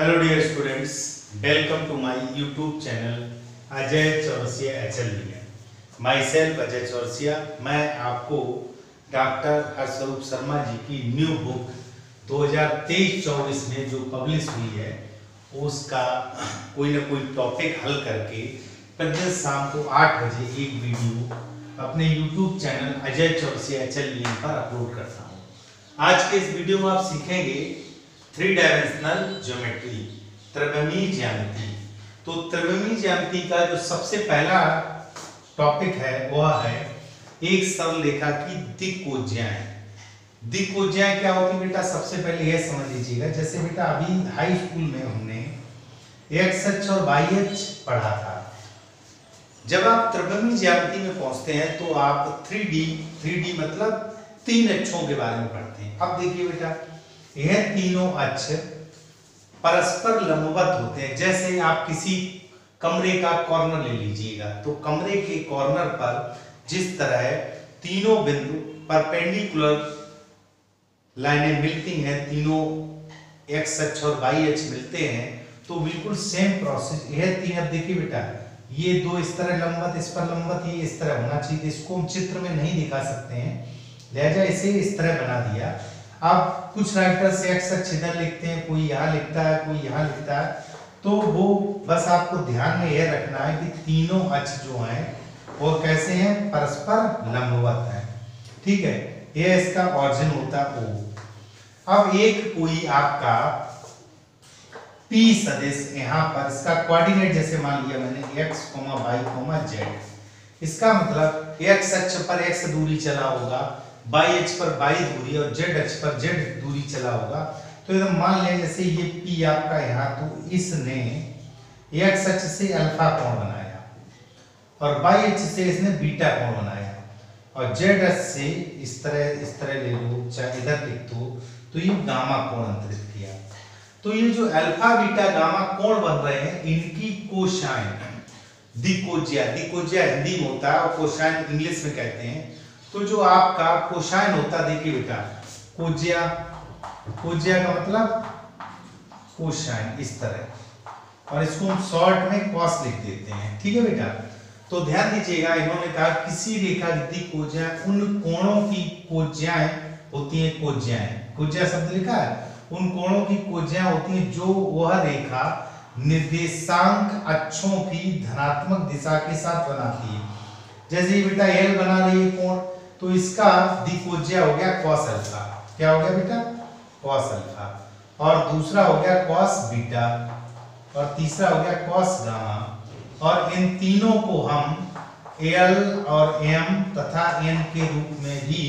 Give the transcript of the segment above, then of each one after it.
Hello dear students, welcome to my YouTube channel Ajay Chaurasia HLVN। Myself Ajay Chaurasia. मैं आपको doctor हर्षरूप Sharma ji की new book 2023-24 में जो पब्लिश हुई है उसका कोई ना कोई टॉपिक हल करके प्रतिदिन शाम को 8 बजे एक वीडियो अपने YouTube channel Ajay Chaurasia HLVN पर अपलोड करता हूँ। आज के इस वीडियो में आप सीखेंगे 3 डायमेंशनल ज्योमेट्री, त्रिविमीय ज्यामिति। तो त्रिविमीय ज्यामिति का जो सबसे पहला टॉपिक है वह है एक सरल रेखा की दिक्कोज्याएं। दिक्कोज्याएं क्या होती है बेटा, सबसे पहले यह समझ लीजिएगा। जैसे बेटा अभी हाई स्कूल में हमने एक्स अक्ष और वाई अक्ष पढ़ा था। जब आप त्रिविमीय ज्यामिति में पहुंचते हैं तो आप 3D मतलब 3 अक्षों के बारे में पढ़ते हैं। अब देखिए बेटा, यह तीनों अक्ष परस्पर लंबवत होते हैं। जैसे आप किसी कमरे का कॉर्नर ले लीजिएगा तो कमरे के कॉर्नर पर जिस तरह तीनों बिंदु परपेंडिकुलर लाइनें मिलती हैं, तीनों एक्स अक्ष और वाई अक्ष मिलते हैं, तो बिल्कुल सेम प्रोसेस यह तीन। अब देखिए बेटा, ये दो इस तरह लंबवत, इस पर लंबवत, ये इस तरह होना चाहिए। इसको हम चित्र में नहीं दिखा सकते हैं, लिहाजा इसे इस तरह बना दिया। अब कुछ राइटर्स एक्स अक्ष इधर लिखते हैं, कोई यहाँ लिखता है, कोई यहाँ लिखता है, तो वो बस आपको ध्यान में यह रखना है कि तीनों अक्ष जो हैं वो कैसे हैं, परस्पर लंबवत हैं। ठीक है, ये इसका ऑरिजिन होता है O। अब एक कोई आपका P सदिश यहाँ पर, इसका कोऑर्डिनेट जैसे मान लिया मैंने x, y, z। इसका मतलब x अक्ष पर x दूरी चला होगा, y अक्ष पर y दूरी और z अक्ष पर z दूरी चला होगा। तो एकदम मान लें जैसे ये P आपका यहाँ, तो इसने x अक्ष से अल्फा कोण बनाया और y अक्ष से इसने बीटा कोण बनाया और z अक्ष से इस तरह ले लो, चाहे इधर लिख दो, तो ये गामा कोण अंतरित किया। तो ये जो अल्फा बीटा गामा कोण बन रहे हैं, इनकी कोसाइन दिक्कोज्या हिंदी में होता है और कोसाइन इंग्लिश में कहते हैं। तो जो आपका कोसाइन होता है, देखिए बेटा, कोज्या का मतलब कोसाइन इस तरह, और इसको हम शॉर्ट में कॉस लिख देते हैं। ठीक है बेटा, तो ध्यान दीजिएगा, इन्होंने कहा किसी रेखा की दिक्कोज्याएं उन कोणों की कोज्याएं होती हैं। कोज्या शब्द लिखा है, उन कोणों की कोज्याएं होती हैं जो वह रेखा निर्देशांक अक्षों की धनात्मक दिशा के साथ बनाती है। जैसे ये बेटा L बना रही है कोण, तो इसका दिक्कोज्या हो गया cos अल्फा। क्या हो गया बेटा, cos अल्फा। और दूसरा हो गया cos बीटा और तीसरा हो गया cos गामा। और इन तीनों को हम L और M तथा N के रूप में भी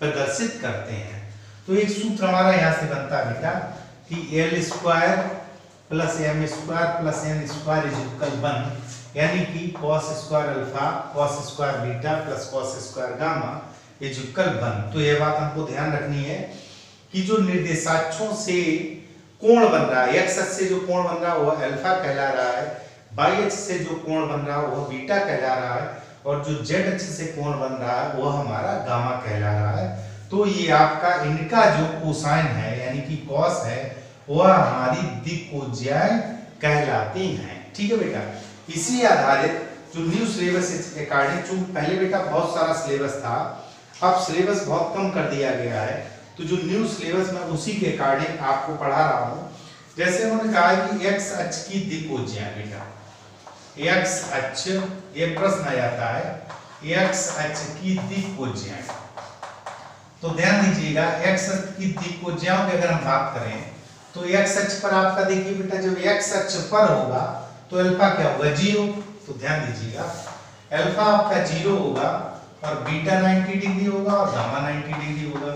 प्रदर्शित करते हैं। तो एक सूत्र हमारा यहाँ से बनता है बेटा कि L square plus M square plus N square is equal 1, यानी कि cos square alpha cos square beta plus cos square gamma is equal 1। तो यह बात हमको ध्यान रखनी है कि जो निर्देशाक्षों से कोण बन रहा है, x अक्ष से जो कोण बन रहा है वह अल्फा कहला रहा है, y अक्ष से जो कोण बन रहा है वह बीटा कहला रहा है, और जो z अक्ष से कोण बन रहा है वह हमारा गामा कहला रहा है। तो ये आपका इनका जो कोसाइन है यानी कि cos है, वह हमारी दिक्कोज्याएं कहलाती हैं। ठीक है बेटा, इसी आधारित जो न्यू सिलेबस अकॉर्डिंग, जो पहले बेटा बहुत सारा सिलेबस था, अब सिलेबस बहुत कम कर दिया गया है, तो जो न्यू सिलेबस मैं उसी के अकॉर्डिंग आपको पढ़ा रहा हूँ। जैसे उन्होंने कहा कि x अक्ष की दिक्कोज्याएं, बेटा x अक्ष, ये प्रश्न आ जाता है x अक्ष की दिक्कोज्याएं। तो ध्यान दीजिएगा, x अक्ष की दिक्कोज्याओं की अगर हम बात करें तो x अक्ष पर आपका देखिए बेटा, जब x अक्ष पर होगा तो अल्फा क्या होगा, 0। तो ध्यान दीजिएगा, अल्फा आपका 0 होगा और बीटा 90 डिग्री होगा और गामा 90 डिग्री होगा।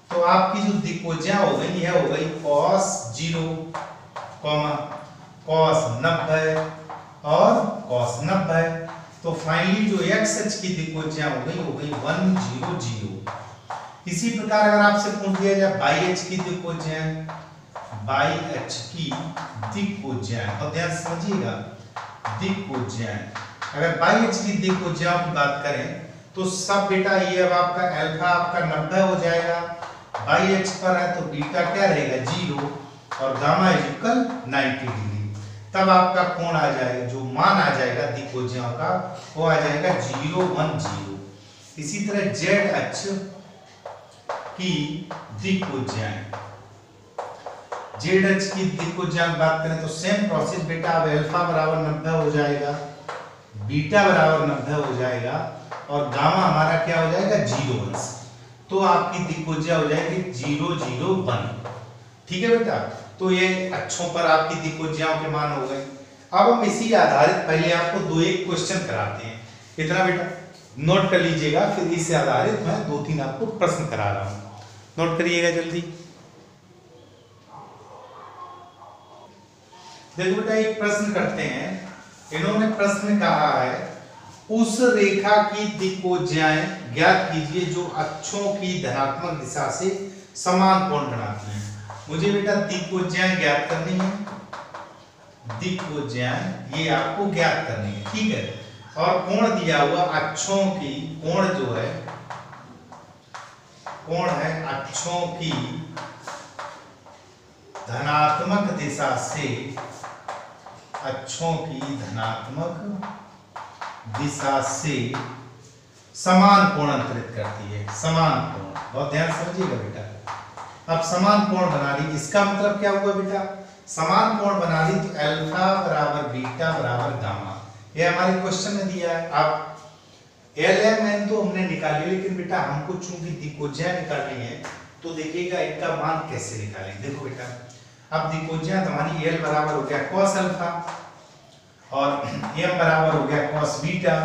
तो आपकी जो दिक्कोज्या हो गई, यह हो गई cos 0, cos 90 और cos 90। तो फाइनली जो x अक्ष की दिक्कोज्या हो गई 1 0 0। इसी प्रकार अगर आपसे पूछ दिया जाए y अक्ष की दिक्कोज्याएं, y अक्ष की दिक्कोज्याएं, और ध्यान से समझिएगा दिक्कोज्याएं, अगर y अक्ष की दिक्कोज्याओं की बात करें तो सब बेटा ये अब आपका अल्फा आपका 90 हो जाएगा, y अक्ष पर है तो बीटा क्या रहेगा 0 और गामा इज इक्वल 90 डिग्री। तब आपका कोण आ जाएगा, जो मान आ जाएगा दिक्कोज्याओं का वो आ जाएगा 0 1 0। इसी तरह जेड अक्ष की दिक्कोज्याएं, जेड अक्ष की दिक्कोज्याएं बात करें तो सेम प्रोसेस बेटा, अब अल्फा बराबर 90 हो जाएगा, बीटा बराबर 90 हो जाएगा और गामा हमारा क्या हो जाएगा 0 1। तो आपकी दिक्कोज्या हो जाएगी 0 0 1। ठीक है बेटा, तो ये अक्षों पर आपकी दिक्कोज्याओं के मान हो गए। अब हम इसी आधारित पहले आपको 2-1 क्वेश्चन कराते हैं, इतना बेटा नोट कर लीजिएगा, फिर इससे आधारित मैं 2-3 आपको प्रश्न करा रहा हूं, नोट करिएगा जल्दी। देखो बेटा एक प्रश्न करते हैं, इन्होंने प्रश्न कहा है उस रेखा की दिक्कोज्याएं ज्ञात कीजिए जो अक्षों की धनात्मक दिशा से समान कोण बनाती हैं। मुझे बेटा दिक्कोज्याएं ज्ञात करनी है, दिक्कोज्याएं ये आपको ज्ञात करनी है, ठीक है। और कोण दिया हुआ अक्षों की, कोण जो है कोण है अक्षों की धनात्मक दिशा से, अक्षों की धनात्मक दिशा से समान कोण अंतरित करती है, समान कोण, बहुत ध्यान समझिएगा बेटा। अब समान कोण बना ली, इसका मतलब क्या हुआ बेटा, समान कोण बना ली तो अल्फा बराबर बीटा बराबर गामा, ये हमारे क्वेश्चन में दिया है। अब एल एम एन तो हमने निकाली, लेकिन बेटा हमको चूंकि दिक्कोज्या निकालनी है तो देखिएगा इनका मान कैसे निकालें। देखो बेटा, अब दिक्कोज्या हमारी एल बराबर हो गया कॉस अल्फा और एम बराबर हो गया कॉस बीटा,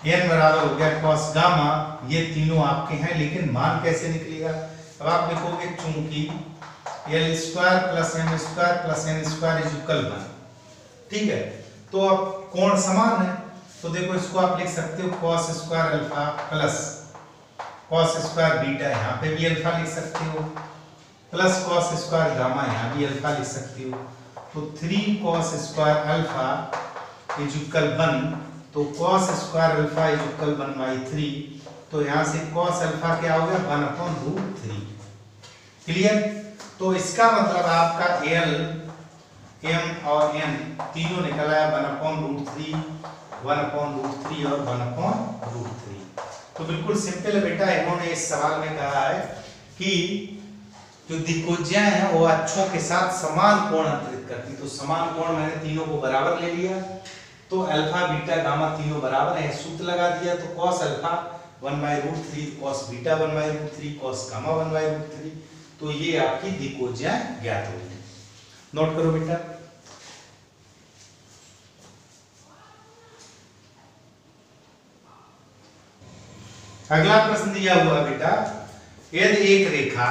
एन बराबर हो गया कॉस गामा, ये तीनों आपके हैं, लेकिन मान कैसे निकलेगा। अब आप लिखोगे चूंकि l square plus m square plus n square is equal 1, ठीक है। तो अब कोण समान है तो देखो इसको आप लिख सकते हो cos square alpha plus cos square beta, यहाँ पे भी अल्फा लिख सकते हो, प्लस कॉस स्क्वायर गामा, यहाँ भी अल्फा लिख सकते हो। तो 3 cos square alpha is equal 1, तो cos square alpha is equal 1/3, तो यहाँ से कॉस अल्फा क्या हो गया 1/√3। क्लियर। तो इसका मतलब आपका एल एम और एन तीनों निकल आया 1/√3, 1/√3 और 1/√3। तो बिल्कुल सिंपल है बेटा, इन्होंने इस सवाल में कहा है कि जो दिक्कोज्याएं हैं वो अक्षों के साथ समान कोण अंतरित करती, तो समान कोण मैंने तीनों को बराबर ले लिया, तो अल्फा बीटा गामा तीनों बराबर है, सूत्र लगा दिया, तो cos alpha 1/√3, cos beta 1/√3, cos gamma 1/√3, तो ये आपकी दिक्कोज्याएं ज्ञात हो गई। नोट करो बेटा। अगला प्रश्न दिया हुआ बेटा, यदि एक रेखा,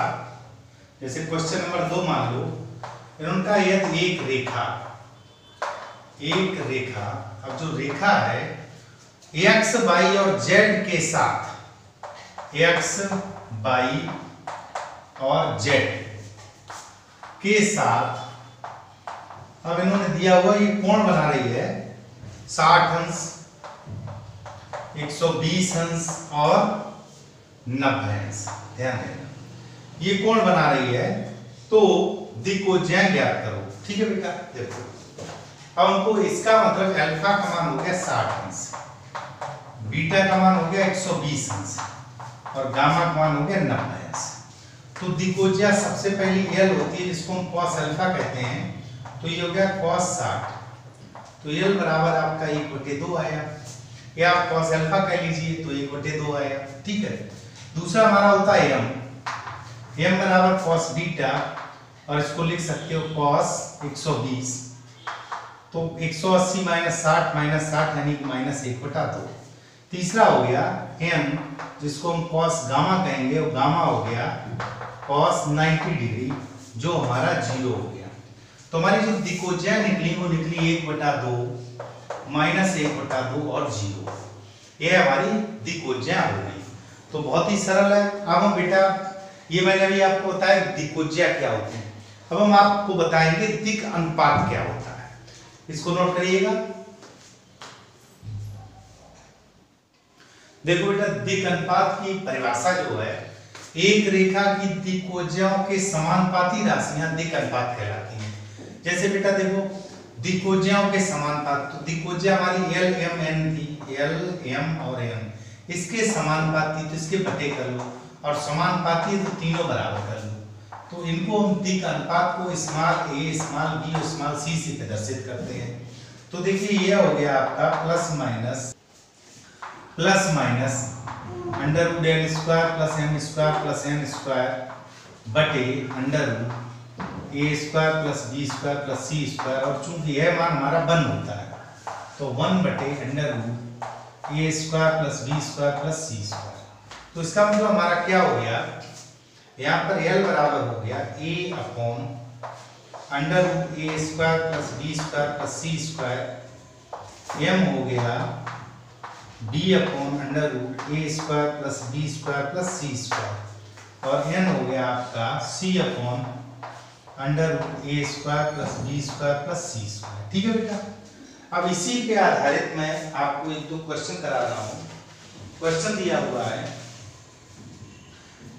जैसे क्वेश्चन नंबर 2 मान लो, इन्होंने कहा यदि एक रेखा, अब जो रेखा है x, y और z के साथ, x, y और z के साथ, अब इन्होंने दिया हुआ ये कोण बना रही है 60 अंश, 120 अंश और 90 अंश, ध्यान देना ये कोण बना रही है, तो दिक्कोज्याएं ज्ञात करो, ठीक है बेटा। देखो अब हमको इसका मतलब अल्फा का मान हो गया 60 अंश, बीटा का मान हो गया 120 अंश और गामा का मान हो गया 90 अंश। तो दिक्कोज्या सबसे पहली एल होती है जिसको हम cos अल्फा कहते हैं, तो ये हो गया cos 60, तो एल बराबर आपका 1/2 आया, या आप cos अल्फा कह लीजिए तो 1/2 आया, ठीक है। दूसरा हमारा होता है m बराबर cos बीटा, और इसको लिख सकते हो cos 120, तो 180 - 60 यानी कि -1/2। तीसरा हो गया m, जिसको हम cos गामा कहेंगे, वो गामा हो गया cos 90 डिग्री, जो हमारा 0 हो गया। तो हमारी जो दिक्कोज्या निकली वो निकली 1/2, -1/2 और 0, ये हमारी दिक्कोज्या हो गई। तो बहुत ही सरल है। अब हम बेटा, ये मैंने अभी आपको बताया दिक्कोज्या क्या होते हैं, अब हम आपको बताएंगे दिक् अनुपात क्या होता है, इसको नोट करिएगा। देखो बेटा, दिक् अनुपात की परिभाषा जो है एक रेखा की दिक्कोज्याओं के समानुपाती राशियां दिक् अनुपात कहलाती हैं। जैसे बेटा देखो दिक्कोज्याओं के समानुपात, तो दिक्कोज्या हमारी एल एम एन थी, एल एम और एन इसके समानुपाती, तो इसके बटे कर लो, और समानुपाती तो तीनों बराबर कर लो। तो इनको हम दिक् अनुपात को स्मॉल ए स्मॉल बी और स्मॉल सी से प्रदर्शित करते हैं। तो देखिए ये हो गया आपका plus minus under root l square plus m square plus n square बटे under root a square plus b square plus c square, और चूंकि यह मान हमारा 1 होता है तो 1 बटे under root a square plus b square plus c square. तो इसका मतलब हमारा क्या हो गया, यहाँ पर एल बराबर हो गया a upon under root a square plus b square plus c square, m हो गया b upon under root a square plus b square plus c square, और एन हो गया आपका c upon under root a square plus b square plus c square. ठीक है बेटा, अब इसी पे आधारित मैं आपको एक दो क्वेश्चन करा रहा हूँ। क्वेश्चन दिया हुआ है,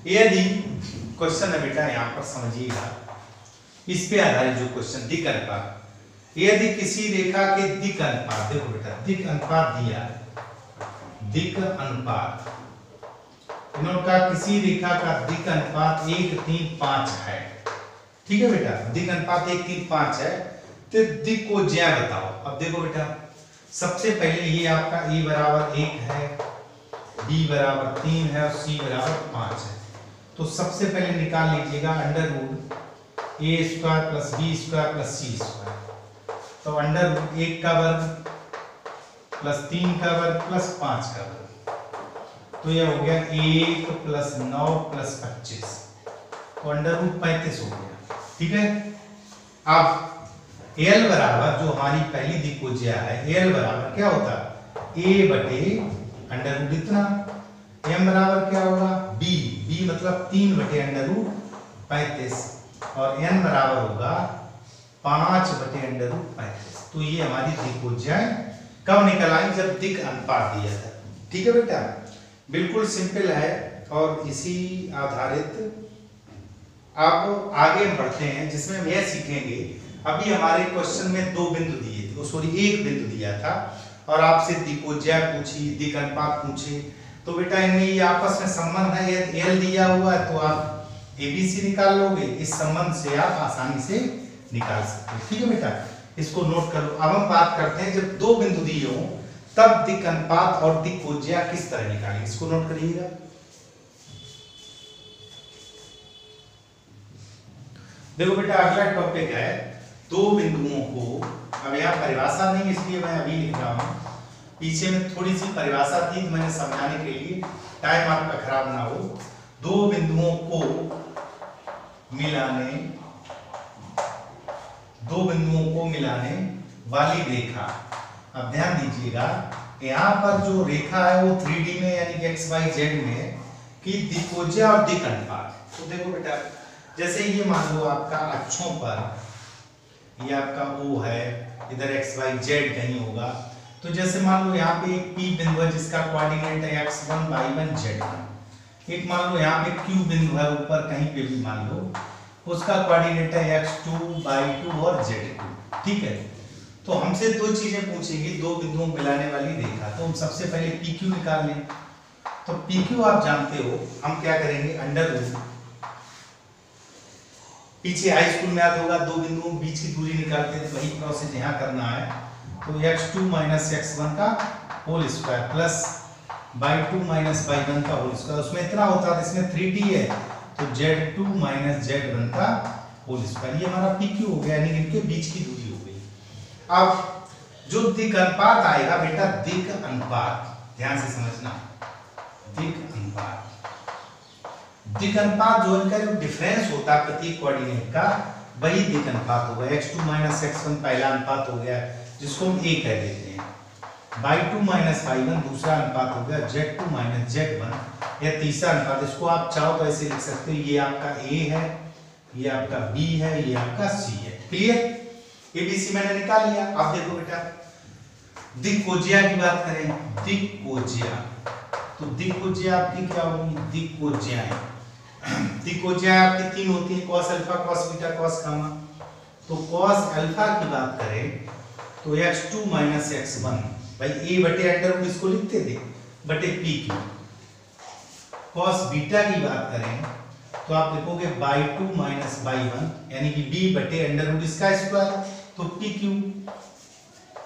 यदि क्वेश्चन है बेटा यहाँ पर समझिएगा, इस पे आधारित जो क्वेश्चन दिक् अनुपात, यदि किसी रेखा के दिक् अनुपात, देखो बेटा दिक् अनुपात दिया, दिक् अनुपात इनका किसी रेखा का दिक् अनुपात 1:3:5 है। ठीक है बेटा, दिक् अनुपात 1:3:5 है, तो दिक्कोज्या बताओ। अब देखो बेटा सबसे पहले ये आपका ए बराबर 1 है, बी बराबर 3 है और सी बराबर 5 है। तो सबसे पहले निकाल लीजिएगा under root a square plus b square plus c square. तो अंडर रूट 1 का वर्ग प्लस 3 का वर्ग प्लस 5 का वर्ग, तो यह हो गया 1 प्लस 9 प्लस 25, तो अंडर रूट 35 हो गया। ठीक है, अब एल बराबर जो हमारी पहली दिक्कोज्या है, एल बराबर क्या होता है ए बटे अंडर रूट इतना, एम बराबर क्या होगा बी, बी मतलब 3 बटे अंडर रूट 35, और एन बराबर होगा 5 बटे अंडर रूट 35। तो ये हमारी दिक्कोज्याएं कब निकल आई, जब दिक् अनुपात दिया था। ठीक है बेटा, बिल्कुल सिंपल है, और इसी आधारित आप आगे बढ़ते हैं, जिसमें हम यह सीखेंगे। अभी हमारे क्वेश्चन में 2 बिंदु दिए थे, सॉरी 1 बिंदु दिया था, और आपसे दिक्कोज्या पूछी, दिक् अनुपात पूछे, तो बेटा इनमें ये आपस में संबंध है, यदि एल दिया हुआ है तो आप एबीसी निकाल लोगे, इस संबंध से आप आसानी से निकाल सकते हैं। ठीक है बेटा, इसको नोट कर लो। अब हम बात करते हैं जब 2 बिंदु दिए हों तब दिक् अनुपात और दिक्कोज्या किस तरह निकालें, इसको नोट करिएगा। देखो बेटा अगला टॉपिक है 2 बिंदुओं को, अब यहाँ परिभाषा नहीं इसलिए मैं अभी लिख रहा हूँ, पीछे में थोड़ी सी परिभाषा थी तो मैंने समझाने के लिए, टाइम आपका खराब ना हो। 2 बिंदुओं को मिलाने वाली रेखा, अब ध्यान दीजिएगा यहाँ पर जो रेखा है वो 3D में यानी कि XYZ में है कि दिक्कोज्या और दिक् अनुपात। तो देखो बेटा जैसे ये मान लो आपका अक्षों पर ये आपका O है, इधर XYZ कहीं होगा, तो जैसे मान लो यहाँ पे एक P बिंदु है जिसका कोऑर्डिनेट है x1 y1 z1, एक मान लो यहाँ पे Q बिंदु है ऊपर कहीं पे भी मान लो, उसका कोऑर्डिनेट है x2 y2 और z2। ठीक है, तो हमसे 2 चीजें पूछेगी, 2 बिंदुओं को मिलाने वाली रेखा, तो हम सबसे पहले PQ निकाल लें। तो PQ आप जानते हो, हम क्या करेंगे अंडर रूट, पीछे हाई स्कूल में याद होगा 2 बिंदुओं के बीच की दूरी निकालते थे, वही प्रोसेस यहाँ करना है। तो x2 माइनस x1 का whole square plus y2 minus y1 का होल स्क्वायर, उसमें इतना होता है, इसमें 3D है तो z2 माइनस z1 का होल स्क्वायर, ये हमारा PQ हो गया, यानी इनके बीच की दूरी हो गई। अब जो दिक् अनुपात आएगा बेटा, दिक् अनुपात ध्यान से समझना, दिक् अनुपात जो इनका जो डिफरेंस होता है प्रत्येक कोऑर्डिनेट का, वही दिक् अनुपात होगा। x2 माइनस x1 पहला अनुपात हो गया जिसको हम a कह देते हैं, y2 माइनस y1 दूसरा अनुपात हो गया, z2 माइनस z1 या तीसरा अनुपात। इसको आप चाहो तो ऐसे लिख सकते हो, ये आपका a है, ये आपका b है, ये आपका c है। क्लियर, ABC मैंने निकाल लिया। अब देखो बेटा दिक्कोज्या की बात करें, दिक्कोज्या, तो दिक्कोज्या आपकी क्या होगी, दिक्कोज्याएं दिक्कोज्या आपकी 3 होती है, cos alpha, cos beta, cos gamma. तो कॉस अल्फा की बात करें तो x2 माइनस x1, भाई a बटे अंडर रूट इसको लिखते थे बटे पी क्यू। कॉस बीटा की बात करें तो आप लिखोगे बाई 2 माइनस बाई 1 यानी कि b बटे अंडर रूट इसका स्क्वायर, तो पी क्यू।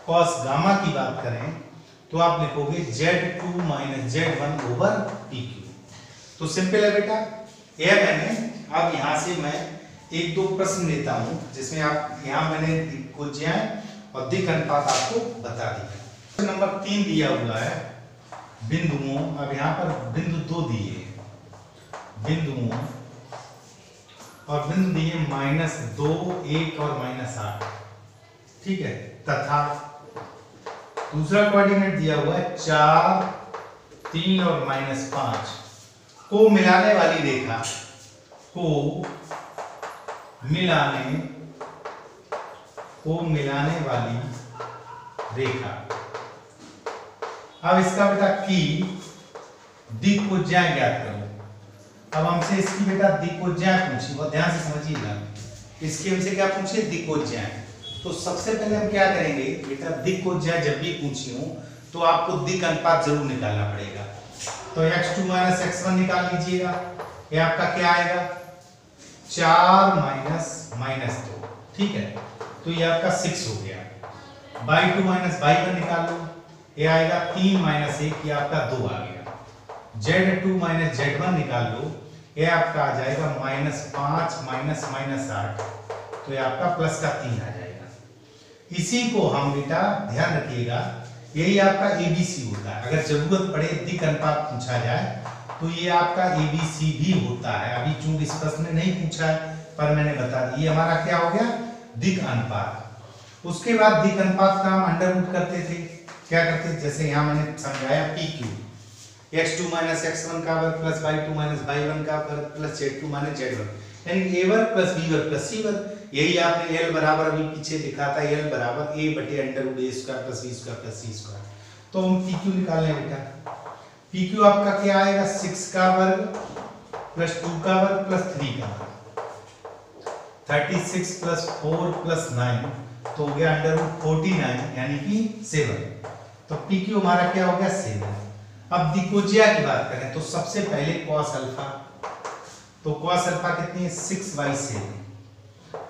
कॉस गामा की बात करें तो आप लिखोगे z2 minus z1 over P Q. तो सिंपल है बेटा, यह मैंने अब यहां से मैं एक दो प्रश्न लेता हूं जिसमें आप यहां मैंने दिक्कोज्या और दिक् अनुपात आपको बता दिया। नंबर 3 दिया हुआ है बिंदुओं, अब यहां पर बिंदु 2 दिए बिंदुओं और बिंदु दिए -2, 1 और -8, ठीक है। तथा दूसरा कोऑर्डिनेट दिया हुआ है 4, 3 और -5 को मिलाने वाली रेखा को मिलाने वाली रेखा। अब इसका बेटा की दिक्कोज्या ज्ञात करो। अब हमसे इसकी बेटा दिक्कोज्या पूछी, बहुत ध्यान से समझिएगा। इसकी हमसे क्या पूछे? दिक्कोज्या। तो सबसे पहले हम क्या करेंगे बेटा, दिक्कोज्या जब भी पूछी हो तो आपको दिक् अनुपात जरूर निकालना पड़ेगा। तो x2 माइनस x1 निकाल लीजिएगा, ये आपका क्या आएगा 4 माइनस 2, ठीक है। तो ये आपका 6 हो गया। बाई 2 माइनस बाई 1 निकाल लो, ये आएगा 3 माइनस 1, ये आपका 2 आ गया। z2 माइनस z1 निकाल लो, ये आपका आ जाएगा -5 माइनस 8, तो ये आपका प्लस का 3 आ जाएगा। इसी को हम बेटा ध्यान रखिएगा, यही आपका ABC होता है। अगर जरूरत पड़े दिक् अनुपात पूछा जाए तो ये आपका ABC भी होता है। अभी चूंकि इस प्रश्न में नहीं पूछा है पर मैंने बता दी, ये हमारा क्या हो गया दिक् अनुपात। उसके बाद दिक् अनुपात का हम अंडर रूट करते थे, क्या करते थे, जैसे यहाँ मैंने समझाया PQ, x2 माइनस x1 का वर्ग प्लस y2 माइनस y1 का वर्ग प्लस z2 माइनस z1, यानी a वर्ग प्लस b वर्ग प्लस c वर्ग। यही आपने L बराबर अभी पीछे लिखा था, L बराबर a बटे under root a square plus b square plus c square. तो हम PQ निकाल लें बेटा। PQ आपका क्या आएगा 6 का वर्ग प्लस 2 का वर्ग प्लस 3 का वर्ग, 36 प्लस 4 प्लस 9, तो हो गया अंडर रूट 49 यानी कि 7। तो PQ हमारा क्या हो गया 7। अब दिक्कोज्या की बात करें तो सबसे पहले कॉस अल्फा, तो कॉस अल्फा कितनी है 6/7।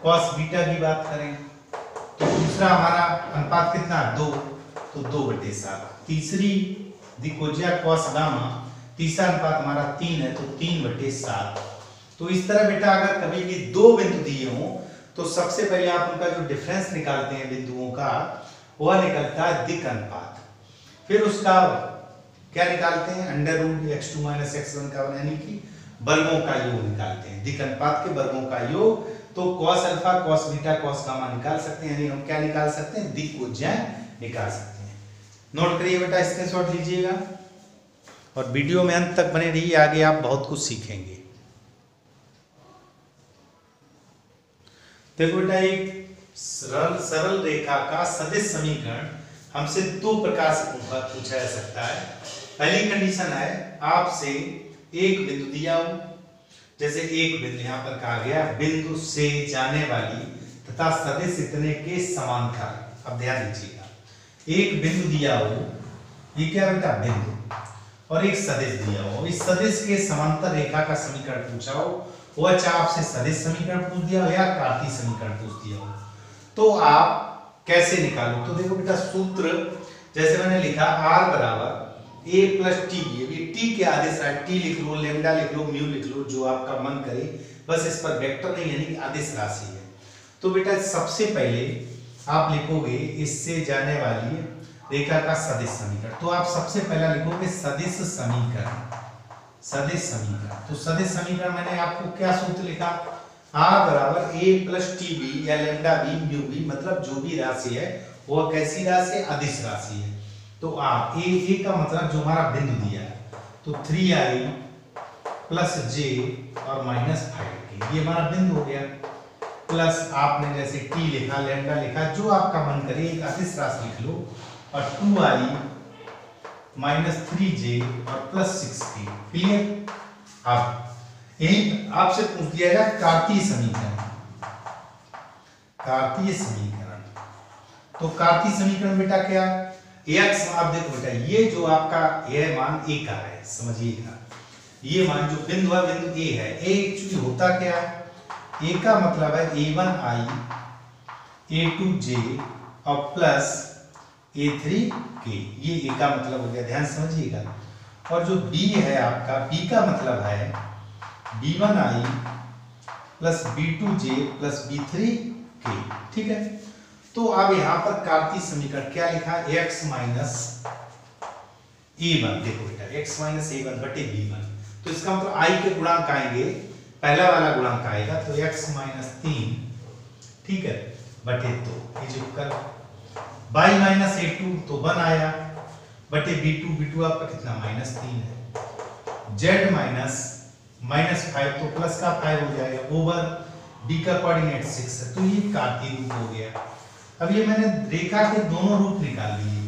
कॉस बीटा की बात करें तो दूसरा हमारा अनुपात कितना 2, तो 2/7। तीसरी दिक्कोज्या कॉस गामा, तीसरा अनुपात हमारा 3 है तो 3/7। तो इस तरह बेटा अगर कभी भी दो बिंदु दिए हों तो सबसे पहले आप उनका जो डिफरेंस निकालते हैं बिंदुओं का, वह निकलता है दिक् अनुपात। फिर उसका क्या निकालते हैं under root x2 minus x1 का, यानी कि वर्गों का योग निकालते हैं, दिक् अनुपात के वर्गों का योग। तो cos alpha, cos beta, cos gamma निकाल सकते हैं, यानी हम क्या निकाल सकते हैं दिक्कोज्या निकाल सकते हैं। नोट करिए बेटा, स्क्रीनशॉट लीजिएगा और वीडियो में अंत तक बने रहिए, आगे आप बहुत कुछ सीखेंगे। देखो बेटा, एक सरल रेखा का सदिश समीकरण हमसे दो प्रकार से पूछा जा सकता है। पहली कंडीशन है आपसे एक बिंदु दिया हो, जैसे एक बिंदु यहाँ पर कहा गया बिंदु से जाने वाली तथा सदिश इतने के समांतर। अब ध्यान दीजिएगा, एक बिंदु दिया हो, ये क्या बेटा बिंदु, और एक सदिश दिया हो, इस सदिश के समांतर रेखा का समीकरण पूछा हो, वह चाहे आपसे सदिश समीकरण पूछ दिया हो या कार्तीय समीकरण पूछ दिया हो, तो आप कैसे निकालो। तो देखो बेटा, सूत्र जैसे मैंने लिखा r बराबर a प्लस टी, ये टी के आदेश है, टी लिख लो, लेमडा लिख लो, म्यू लिख लो, जो आपका मन करे, बस इस पर वेक्टर नहीं यानी कि आदेश राशि है। तो बेटा सबसे पहले आप लिखोगे इससे जाने वाली रेखा का सदिश समीकरण। तो आप सबसे पहला लिखोगे सदिश समीकरण, सदिश समीकरण। तो सदिश समीकरण मैंने आपको क्या सूत्र लिखा, r बराबर a प्लस टी बी या लेमडा बी म्यू बी, मतलब जो भी राशि है वह कैसी राशि है, अदिश राशि है। तो a का मतलब जो हमारा बिंदु दिया है, तो 3i प्लस j और माइनस 5k, ये हमारा बिंदु हो गया। प्लस आपने जैसे t लिखा, लेमडा लिखा, जो आपका मन करे एक अदिश राशि लिख लो, और 2i माइनस 3j और प्लस 6k। क्लियर। अब यही आपसे पूछ दिया जाए कार्तीय समीकरण। कार्तीय समीकरण, तो कार्तीय समीकरण बेटा क्या, x, आप देखो बेटा ये जो आपका यह मान a का है, समझिएगा ये मान जो बिंदु है, बिंदु a है, a एक्चुअली होता क्या है, a का मतलब है a1i a2j और प्लस a3k, ये a का मतलब हो गया, ध्यान समझिएगा। और जो b है आपका, b का मतलब है b1i plus b2j plus b3k, ठीक है। तो अब यहां पर कार्तीय समीकरण क्या लिखा है, x माइनस a1, देखो बेटा x माइनस a1 बटे b1, तो इसका मतलब i के गुणांक आएंगे, पहला वाला गुणांक आएगा तो x माइनस 3, ठीक है, बटे 2 इक्वल y माइनस a2 तो 1 आया बटे b2 आपका कितना माइनस 3 है, z माइनस -5 तो प्लस का 5 हो जाएगा, ओवर b का कोऑर्डिनेट 6 है, तो ये कार्तीय रूप हो गया। अब ये मैंने रेखा के दोनों रूप निकाल लिए।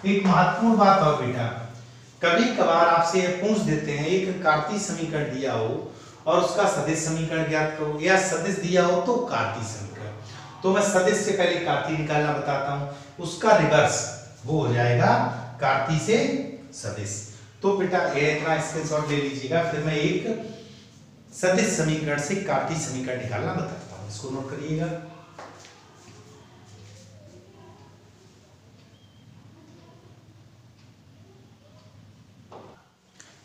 एक महत्वपूर्ण बात और बेटा, कभी कभार आपसे यह पूछ देते हैं एक कार्तीय समीकरण दिया हो और उसका सदिश समीकरण ज्ञात करो, या सदिश दिया हो तो कार्तीय समीकरण, तो मैं सदिश से पहले कार्तीय निकालना बताता हूं, उसका रिवर्स वो हो जाएगा कार्तीय से सदिश। तो बेटा ये इतना स्क्रीनशॉट ले लीजिएगा, फिर मैं एक सदिश समीकरण से कार्तीय समीकरण निकालना बताता हूं, इसको नोट करिएगा।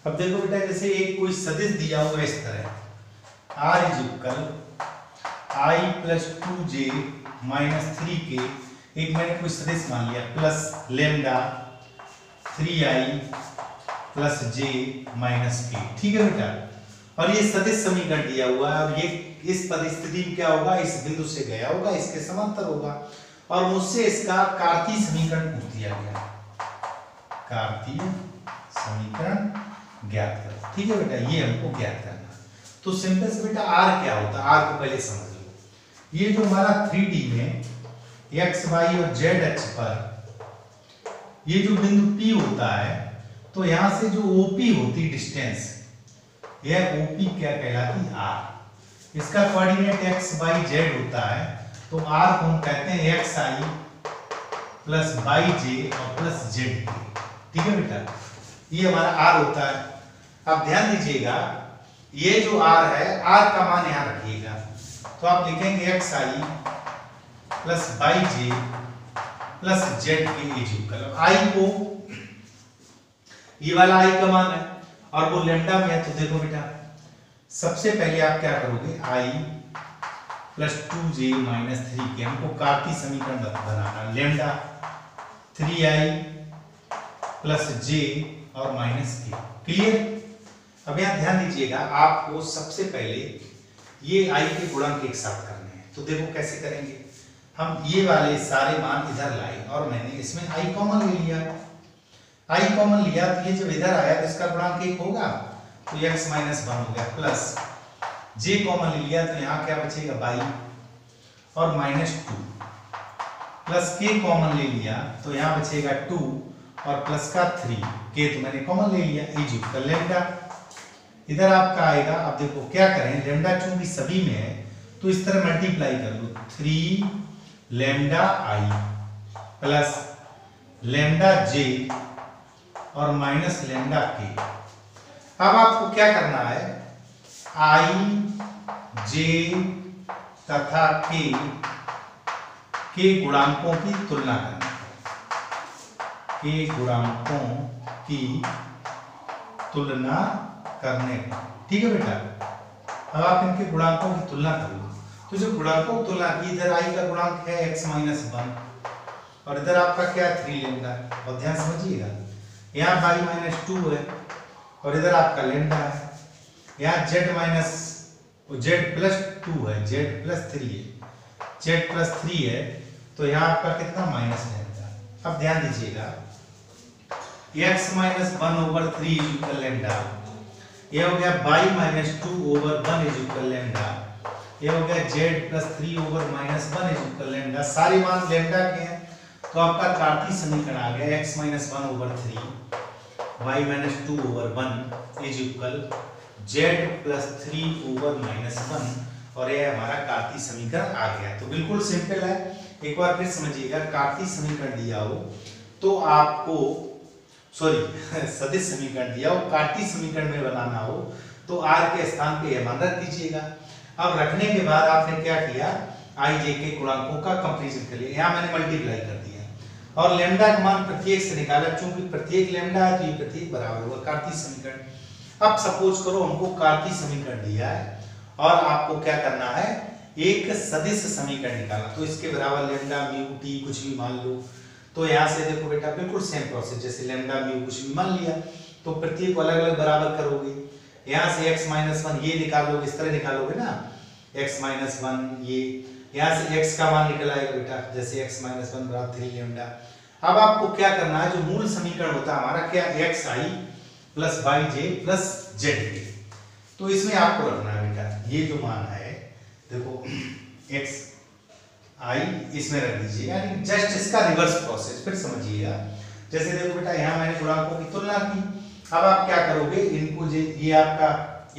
अब देखो बेटा, जैसे एक कोई सदिश दिया हुआ इस तरह, r is equal i plus 2j minus 3k, एक मैंने कोई सदिश मान लिया, plus lambda 3i plus j minus k, ठीक है बेटा। और ये सदिश समीकरण दिया हुआ है, अब ये इस परिस्थिति में क्या होगा, इस बिंदु से गया होगा, इसके समांतर होगा, और मुझसे इसका कार्तीय समीकरण पूछ दिया गया, कार्तीय समीकरण ज्ञात करो, ठीक है बेटा, ये हमको ज्ञात करना। तो सिंपल से बेटा r क्या होता है, r को पहले समझ लो। ये जो हमारा 3D में x, y और z अक्ष पर ये जो बिंदु P होता है, तो यहां से जो OP होती डिस्टेंस, यह OP क्या कहलाती, r, इसका कोऑर्डिनेट x, y, z होता है, तो r को हम कहते हैं xi प्लस yj और प्लस zk, ठीक है बेटा, ये हमारा r होता है। अब ध्यान दीजिएगा, ये जो r है, r का मान यहां रखिएगा, तो आप लिखेंगे xi plus yj plus zk is equal, i को ये वाला i का मान है और वो लेमडा में है, तो देखो बेटा सबसे पहले आप क्या करोगे, i plus 2j minus 3k, हमको कार्तीय समीकरण बनाना, लेमडा 3i प्लस j और माइनस k, क्लियर। अब यहां ध्यान दीजिएगा, आपको सबसे पहले ये i के गुणांक एक साथ करने हैं, तो देखो कैसे करेंगे, हम ये वाले सारे मान इधर लाए और मैंने इसमें i कॉमन ले लिया, i कॉमन लिया तो ये जब इधर आया तो इसका गुणांक 1 होगा, तो x माइनस 1 हो गया, प्लस j कॉमन ले लिया तो यहाँ क्या बचेगा y और माइनस 2, प्लस k कॉमन ले लिया तो यहाँ बचेगा 2 और प्लस का 3, k तो मैंने कॉमन ले लिया, इज इक्वल लेमडा, इधर आपका आएगा। अब देखो क्या करें, लेमडा चूंकि सभी में है तो इस तरह मल्टीप्लाई कर लो, 3 lambda i plus lambda j और माइनस लेमडा k। अब आपको क्या करना है, i, j तथा k के गुणांकों की तुलना करना, के गुणांकों की तुलना करने, ठीक है बेटा। अब आप इनके गुणांकों की तुलना कर लो, तो जो गुणांकों की तुलना की, इधर i का गुणांक है x माइनस 1 और इधर आपका क्या 3 लेमडा, और ध्यान समझिएगा यहाँ y माइनस 2 है और इधर आपका लेमडा है, यहाँ z माइनस z प्लस 2 है, z प्लस 3 है, z प्लस 3 है, तो यहाँ आपका कितना माइनस लेमडा। अब ध्यान दीजिएगा, x minus 1 over 3 is equal lambda, ये हो गया y minus 2 over 1 is equal lambda, ये हो गया z plus 3 over minus 1 is equal lambda, सारे मान लेमडा के हैं, तो आपका कार्तीय समीकरण आ गया x minus 1 over 3 y minus 2 over 1 is equal z plus 3/-1 और यह हमारा कार्तीय समीकरण आ गया। तो बिल्कुल सिंपल है, एक बार फिर समझिएगा। कार्तीय समीकरण दिया हो तो आपको सदिश समीकरण दिया हो, कार्तीय समीकरण में बनाना हो तो r के स्थान पे यह मान रख दीजिएगा। अब रखने के बाद आपने क्या किया, i j के गुणांकों का कंपैरिजन कर लिया, यहाँ मैंने मल्टीप्लाई कर दिया और लैम्डा का मान प्रत्येक से निकाला, चूंकि प्रत्येक लैम्डा है तो ये प्रत्येक बराबर होगा कार्तीय समीकरण। अब सपोज करो हमको कार्तीय समीकरण दिया है और आपको क्या करना है, एक सदिश समीकरण निकालना, तो इसके बराबर लैम्डा म्यू टी कुछ भी मान लो। तो यहाँ से देखो बेटा बिल्कुल सेम प्रोसेस, जैसे लैम्डा म्यू कुछ भी मान लिया तो प्रत्येक को अलग अलग बराबर करोगे। यहाँ से x-1 ये निकालोगे, इस तरह निकालोगे ना, x-1 ये, यहाँ से x का मान निकल आएगा बेटा, जैसे x-1 बराबर 3 लैम्डा। अब आपको क्या करना है, जो मूल समीकरण होता है हमारा क्या, xi plus yj plus zk, तो इसमें आपको रखना है बेटा ये जो मान है, देखो xi इसमें रख दीजिए, यानी जस्ट इसका रिवर्स प्रोसेस। फिर समझिएगा, जैसे देखो बेटा यहाँ मैंने गुणांकों की तुलना की, अब आप क्या करोगे, इनको ये आपका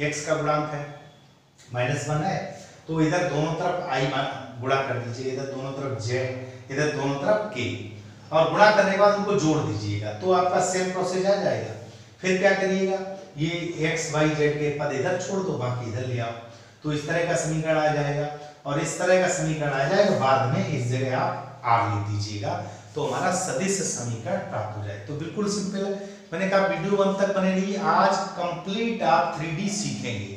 x का गुणांक है -1 है, तो इधर दोनों तरफ i गुणा कर दीजिए, इधर दोनों तरफ z, इधर दोनों तरफ k, और गुणा करने के बाद उनको जोड़ दीजिएगा तो आपका सेम प्रोसेस आ जाएगा। फिर क्या करिएगा, ये x y z के पद इधर छोड़ दो, बाकी इधर ले आओ, तो इस तरह का समीकरण आ जाएगा। और इस तरह का समीकरण आ जाएगा, बाद में इस जगह आप r लिख दीजिएगा तो हमारा सदिश समीकरण प्राप्त हो जाए। तो बिल्कुल सिंपल है, मैंने कहा वीडियो अंत तक बने रहिए, आज कंप्लीट आप 3D सीखेंगे।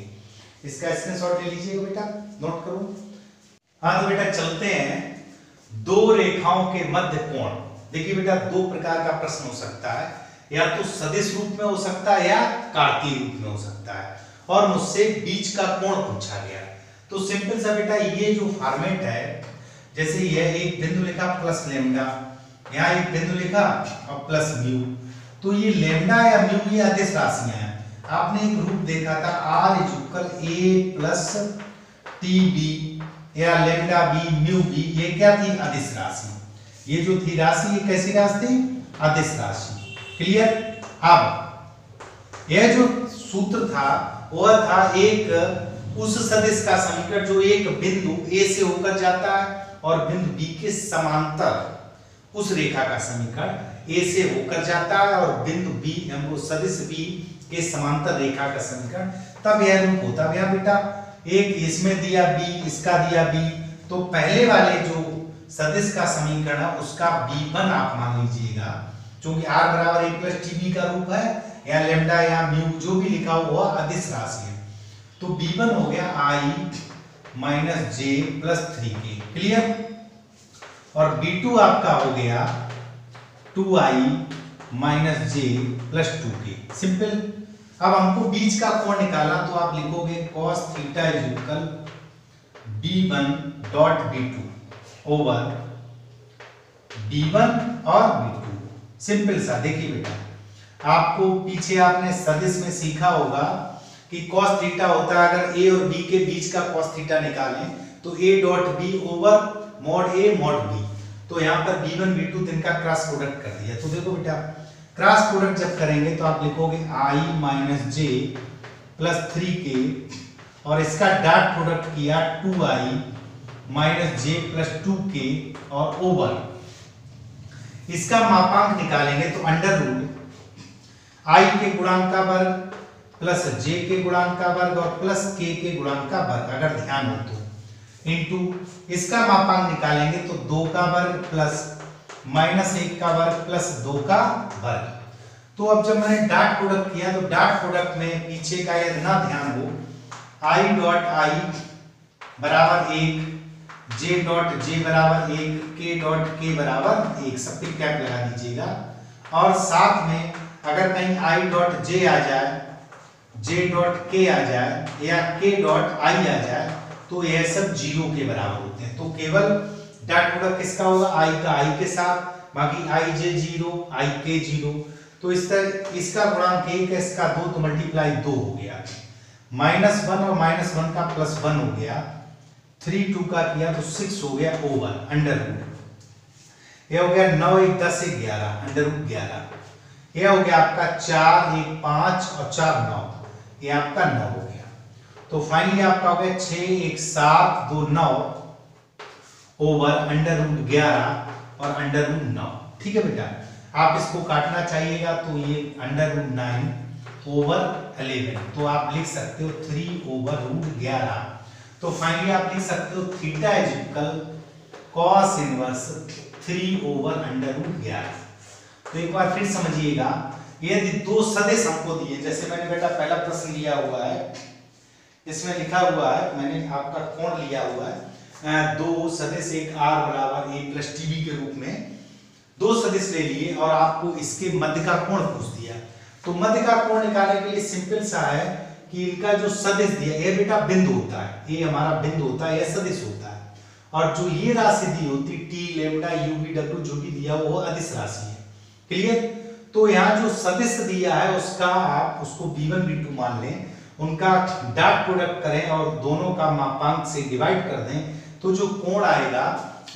इसका स्क्रीनशॉट ले लीजिएगा बेटा, नोट करो। हाँ तो बेटा चलते हैं, दो रेखाओं के मध्य कोण। देखिए बेटा दो प्रकार का प्रश्न हो सकता है, या तो सदिश रूप में हो सकता है या कार्तीय रूप में हो सकता है, और मुझसे बीच का कोण पूछा गया। तो सिंपल सा बेटा ये जो फॉर्मेट है, जैसे यह एक बिंदु लिखा प्लस लैम्डा, यहाँ एक बिंदु लिखा और प्लस म्यू, तो ये लैम्डा या म्यू ये अदिश राशियां हैं। आपने एक रूप देखा था r = a plus t b या लैम्डा बी म्यू बी, ये क्या थी, अदिश राशि। ये जो थी राशि, ये कैसी राशि थी, अदिश राशि। क्लियर। अब यह जो सूत्र था वह था एक उस सदिश का समीकरण जो एक बिंदु A से होकर जाता है और बिंदु B के समांतर, उस रेखा का समीकरण A से होकर जाता है और बिंदु B हमको सदिश B के समांतर रेखा का समीकरण, तब यह रूप होता है। बेटा एक इसमें दिया B, इसका दिया B, तो पहले वाले जो सदिश का समीकरण है उसका B1 आप मान लीजिएगा, क्योंकि r बराबर a प्लस tb का रूप है, या लैम्डा या म्यू जो भी लिखा हुआ अदिश राशि है। तो b1 हो गया i minus j plus 3k। Clear. और b2 आपका हो गया 2i minus j plus 2k। Simple. अब हमको बीच का कोण निकालना, तो आप लिखोगे cos theta equal b1 dot b2 over b1 और b2। सिंपल सा। देखिए बेटा आपको पीछे आपने सदिश में सीखा होगा कि cos थीटा होता है, अगर a और b के बीच का cos थीटा निकालें तो a dot b over mod a mod b। तो यहाँ पर b1 b2 इनका क्रॉस प्रोडक्ट कर दिया। तो देखो बेटा क्रॉस प्रोडक्ट जब करेंगे तो आप लिखोगे i minus j plus 3k, और इसका डॉट प्रोडक्ट किया 2i minus j plus 2k और ओवर, इसका मापांक निकालेंगे तो अंडर रूट i के गुणांक का वर्ग प्लस j के गुणांक का वर्ग और प्लस k के गुणांक का वर्ग, अगर ध्यान हो तो, इनटू इसका मापांक निकालेंगे तो 2 का वर्ग प्लस माइनस 1 का वर्ग प्लस 2 का वर्ग। तो अब जब मैंने डॉट प्रोडक्ट किया तो डॉट प्रोडक्ट में पीछे का यदि ना ध्यान हो, i डॉट i बराबर 1, j डॉट j बराबर 1, k डॉट k बराबर 1, सब पे कैप लगा दीजिएगा। और साथ में अगर कहीं i डॉट j आ जाए, j डॉट k आ जाए या k डॉट i आ जाए तो यह सब 0 के बराबर होते हैं। तो केवल डॉट प्रोडक्ट किसका होगा, i का i के साथ, बाकी i j 0, i k 0। तो इस तरह इसका गुणांक 1 है, इसका 2, तो मल्टीप्लाई 2 हो गया, -1 और -1 का +1 हो गया, 3 2 का किया तो 6 हो गया ओवर अंडर रूट। यह हो गया 9 1 10 1 11 अंडर रूट 11। यह हो गया आपका 4 1 5 और 4 9। ये आपका 9 हो गया। तो फाइनली आपका हो गया 6 1 7 2 9 ओवर √11 और √9। ठीक है बेटा, आप इसको काटना चाहिएगा तो ये √9 ओवर 11, तो आप लिख सकते हो 3 ओवर √11। तो फाइनली आप लिख सकते हो theta is equal cos inverse 3 over √11। तो एक बार फिर समझिएगा, यदि दो सदिश हमको दिए, जैसे मैंने बेटा पहला प्रश्न लिया हुआ है, इसमें लिखा हुआ है, मैंने आपका कोण लिया हुआ है, दो सदिश एक r बराबर a प्लस tb के रूप में दो सदिश ले लिए और आपको इसके मध्य का कोण पूछ दिया। तो मध्य का कोण निकालने के लिए सिंपल सा है कि इनका जो सदिश दिया, ये बेटा बिंदु होता है, ये हमारा बिंदु होता है, यह सदिश होता है, और जो ये राशि दी होती t lambda u v w जो भी दिया वो अदिश राशि है। क्लियर? तो यहाँ जो सदिश दिया है उसका आप उसको b1 b2 मान लें, उनका डॉट प्रोडक्ट करें और दोनों का मापांक से डिवाइड कर दें, तो जो कोण आएगा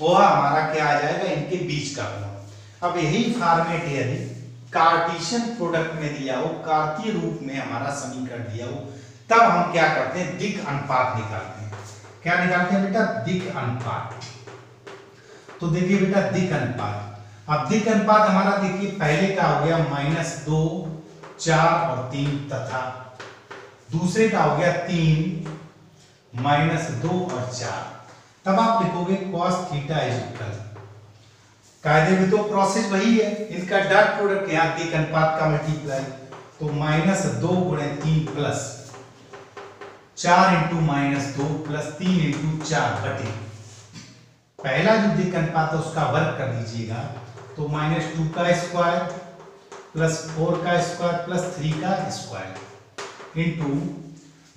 वह हमारा क्या आ जाएगा, इनके बीच का कोण। अब यही फॉर्मेट है, यदि कार्टेशियन प्रोडक्ट में दिया हो, कार्तीय रूप में हमारा समीकरण दिया हो, तब हम क्या करते हैं, दिक् अनुपात निकालते हैं। क्या निकालते हैं बेटा, दिक् अनुपात। तो देखिए बेटा दिक् अनुपात, अब दिक् अनुपात हमारा देखिए पहले का हो गया -2 4 और 3 तथा दूसरे का हो गया 3 -2 और 4। तब आप लिखोगे cos थीटा इज इक्वल, कायदे में तो प्रोसेस वही है, इनका डॉट प्रोडक्ट यहाँ दिक् अनुपात का मल्टीप्लाई, तो -2 × 3 प्लस 4 × -2 प्लस 3 × 4 बटे पहला जो दिक् अनुपात है उसका वर्ग कर दीजिएगा, तो -2 का स्क्वायर प्लस 4 का स्क्वायर प्लस 3 का स्क्वायर इंटू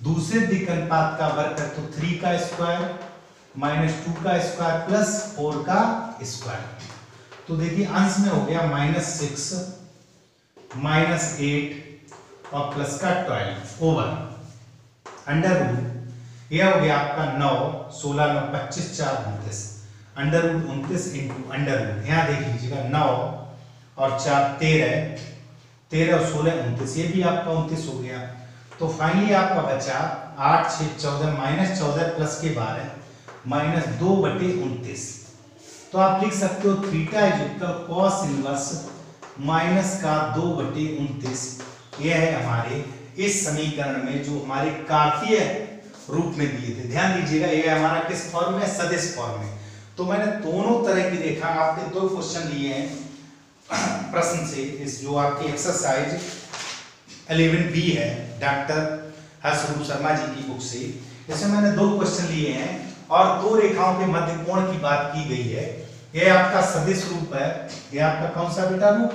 दूसरे दिक् अनुपात का वर्ग कर तो 3 का स्क्वायर -2 का स्क्वायर प्लस 4 का स्क्वायर। तो देखिए अंश में हो गया -6 -8 और प्लस का 12 ओवर √ यह हो गया आपका 9 16 9 25 4 29 √29 इंटू √ यहाँ देख लीजिएगा 9 और 4 13 13 और 16 29, ये भी आपका 29 हो गया। तो फाइनली आपका बचा 8 6 14 -14 प्लस के 12 -2 बटे 29। तो आप लिख सकते हो theta is equal cos inverse -2 बटे 29। यह है हमारे इस समीकरण में जो हमारे कार्तीय रूप में दिए थे। ध्यान दीजिएगा ये हमारा किस फॉर्म में, सदिश फॉर्म में। तो मैंने दोनों तरह की रेखा, आपके दो क्वेश्चन लिए हैं प्रश्न से, इस जो आपकी एक्सरसाइज 11B है डॉक्टर हर्षरूप शर्मा जी की बुक से, इसमें मैंने दो क्वेश्चन लिए हैं और दो रेखाओं के मध्य कोण की बात की गई है। यह आपका सदिश रूप है, यह आपका कौन सा बेटा रूप,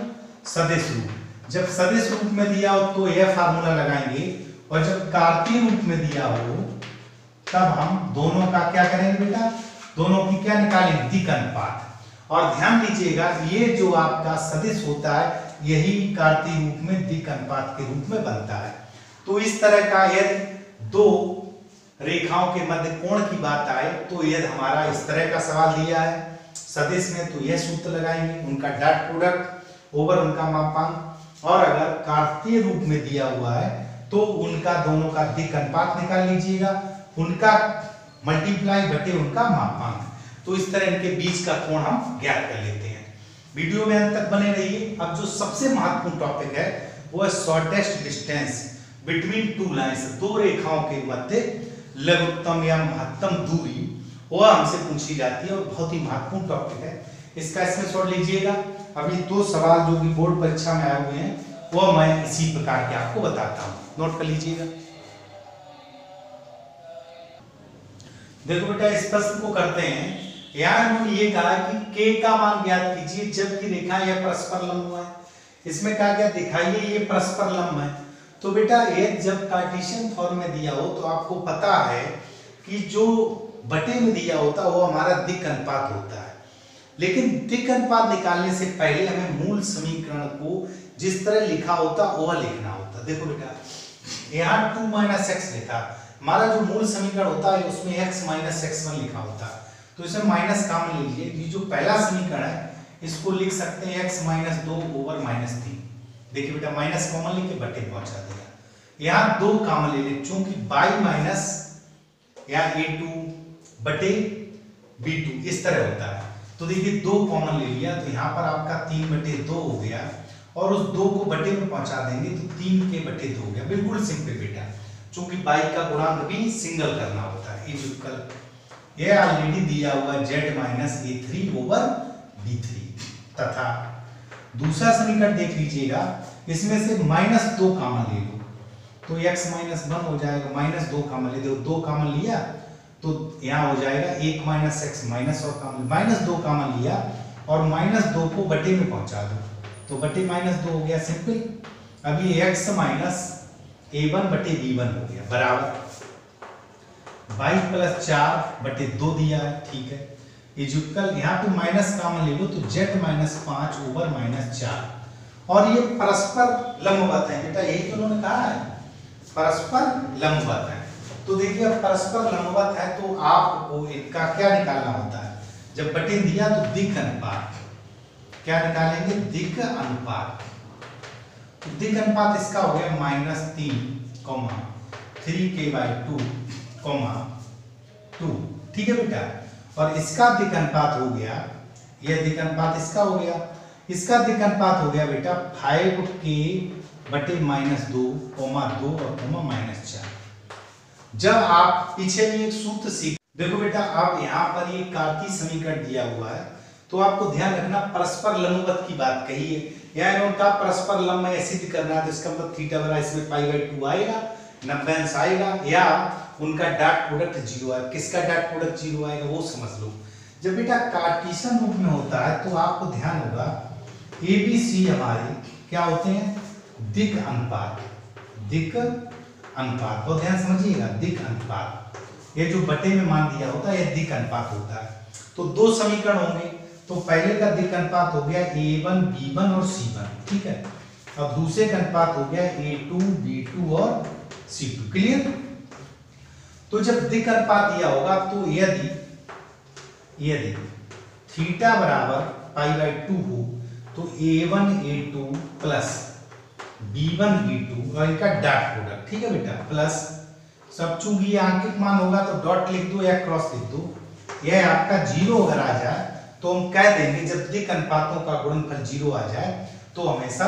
सदिश रूप। जब सदिश रूप में दिया हो तो यह फार्मूला लगाएंगे, और जब कार्तीय रूप में दिया हो तब हम दोनों का क्या करेंगे बेटा, दोनों की क्या निकालेंगे, दिक् अनुपात। और ध्यान दीजिएगा ये जो आपका सदिश होता है यही कार्तीय रूप में दिक् अनुपात के रूप में बनता है। तो इस तरह का यदि दो रेखाओं के मध्य कोण की बात आए तो यदि हमारा इस तरह का सवाल दिया है सदिश में, तो यह सूत्र लगाएंगे, उनका डॉट प्रोडक्ट ओवर उनका मापांक, और अगर कार्तीय रूप में दिया हुआ है तो उनका दोनों का दिक् अनुपात निकाल लीजिएगा, उनका मल्टीप्लाई बटे उनका मापांक। तो इस तरह इनके बीच का कोण हम ज्ञात कर लेते हैं। वीडियो में अंत तक बने रहिए। अब जो सबसे महत्वपूर्ण टॉपिक है वो है shortest distance between two lines, दो रेखाओं के मध्य लघुत्तम या महत्तम दूरी, वह हमसे पूछी जाती है और बहुत ही महत्वपूर्ण टॉपिक है। इसका स्क्रीनशॉट लीजिएगा। अभी दो सवाल जो कि बोर्ड परीक्षा में आए हुए हैं वो मैं इसी प्रकार के आपको बताता हूँ, नोट कर लीजिएगा। देखो बेटा इस प्रश्न को करते हैं। यहाँ उन्होंने ये कहा कि k का मान ज्ञात कीजिए जबकि रेखा यह परस्पर लंब है। इसमें कहा गया दिखाइए ये परस्पर लंब है। तो बेटा ये जब कार्टेशियन फॉर्म में दिया हो तो आपको पता है कि जो बटे में दिया होता है वो हमारा दिक् अनुपात होता है, लेकिन दिक् अनुपात निकालने से पहले हमें मूल समीकरण को जिस तरह लिखा होता वह लिखना होता। देखो बेटा यहाँ 2 - x लिखा, हमारा जो मूल समीकरण होता है उसमें x - x1 लिखा होता है, तो इसमें माइनस कॉमन लीजिए। ये जो पहला समीकरण है इसको लिख सकते हैं x - 2 ओवर -3। देखिए बेटा माइनस कॉमन लेके बटे पहुंचा देगा। यहां दो कॉमन ले ले, चूंकि बाई माइनस या a2 बटे b2 इस तरह होता है। तो देखिए दो कॉमन ले लिया तो यहां पर आपका 3 बटे 2 हो गया और उस 2 को बटे में पहुंचा देंगे तो 3 के बटे 2 हो गया। बिल्कुल सिंपल बेटा, चूंकि बाई का गुणांक भी सिंगल करना होता है। इक्वल ये ऑलरेडी दिया हुआ z minus a3 over b3 तथा दूसरा समीकरण देख लीजिएगा, इसमें से -2 कॉमन ले लो तो x -1 हो जाएगा, -2 कॉमन ले दो, 2 कॉमन लिया तो यहाँ हो जाएगा 1 माइनस एक्स माइनस और -2 कॉमन लिया और -2 को बटे में पहुंचा दो तो बटे -2 हो गया सिंपल। अब ये x माइनस a1 बटे b1 हो गया बराबर 22 प्लस 4 बटे 2 दिया है, ठीक है। इक्वल यहाँ पे माइनस कॉमन ले लो तो z माइनस 5 ओवर माइनस 4 और ये परस्पर लंबवत है बेटा, यही तो उन्होंने कहा है परस्पर लंबवत है। तो देखिए अब परस्पर लंबवत है तो आपको इनका क्या निकालना होता है, जब बटे दिया तो दिक् अनुपात, क्या निकालेंगे दिक् अनुपात। तो दिक् अनुपात इसका हो गया -3, 3k/2, 2, ठीक है बेटा। और इसका दिक् अनुपात हो गया, यह दिक् अनुपात इसका हो गया, इसका दिक् अनुपात हो गया बेटा 5k बटे -2, 2 और -4। जब आप पीछे में एक सूत्र सीख देखो बेटा, आप यहाँ पर ये कार्तीय समीकरण दिया हुआ है तो आपको ध्यान रखना परस्पर लंबवत की बात कही है, या उनका परस्पर लंब सिद्ध करना है तो इसका मतलब थीटा बराबर इसमें π/2 आएगा, 90 अंश आएगा, या उनका डॉट प्रोडक्ट 0 आएगा। किसका डॉट प्रोडक्ट 0 आएगा वो समझ लो। जब बेटा कार्टेशियन रूप में होता है तो आपको ध्यान होगा ABC हमारे क्या होते हैं दिक् अनुपात, दिक् अनुपात, बहुत ध्यान समझिएगा दिक् अनुपात, ये जो बटे में मान दिया होता है ये दिक् अनुपात होता है। तो दो समीकरण होंगे, तो पहले का दिक् अनुपात हो गया a1 b1 और c1, ठीक है। अब दूसरे का अनुपात हो गया a2 b2 और c2, क्लियर। तो जब दिक् अनुपात दिया होगा तो यदि थीटा बराबर π/2 हो तो a1 a2 plus b1 b2 और इनका डॉट प्रोडक्ट, ठीक है बेटा, प्लस सब चूंकि ये आंकिक मान होगा तो डॉट लिख दो या क्रॉस लिख दो, यह आपका 0 अगर आ जाए तो हम कह देंगे जब दिक् अनुपातों का गुणनफल 0 आ जाए तो हमेशा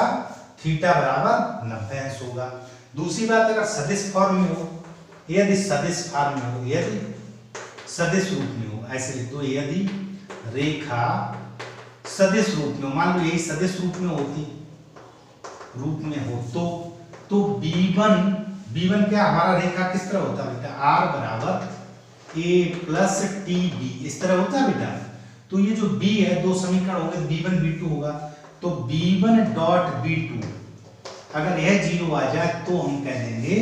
थीटा बराबर 90 अंश होगा। दूसरी बात अगर सदिश फॉर्म में हो, यदि सदिश फॉर्म में हो, यदि सदिश रूप में हो, ऐसे लिख दो यदि रेखा सदिश रूप में, मान लो यही सदिश रूप में होती रूप में हो तो b1 क्या हमारा रेखा किस तरह होता है बेटा, r बराबर a प्लस tb इस तरह होता है बेटा। तो ये जो b है दो समीकरण होंगे तो b1 b2 होगा, तो b1 डॉट b2 अगर यह 0 आ जाए तो हम कह देंगे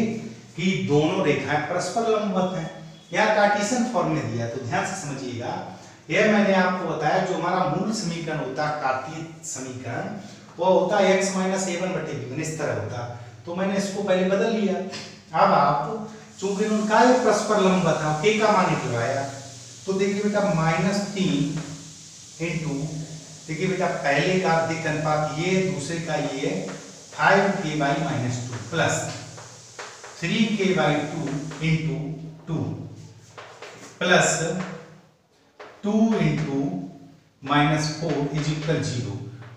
कि दोनों रेखाएं परस्पर लंबवत हैं। यह कार्टेशियन फॉर्म में दिया तो ध्यान से समझिएगा, यह मैंने आपको बताया जो हमारा मूल समीकरण होता है कार्तीय समीकरण वो होता है x माइनस a1 बटे b1 इस तरह होता। तो मैंने इसको पहले बदल लिया। अब आप चूंकि उनका ये परस्पर लंबवत है, k का मान निकलवाया तो देखिए बेटा -3 इंटू, देखिए बेटा पहले का दिक् अनुपात ये, दूसरे का ये 5k/-2 plus 3k/2 into 2 plus 2 into -4 is equal 0।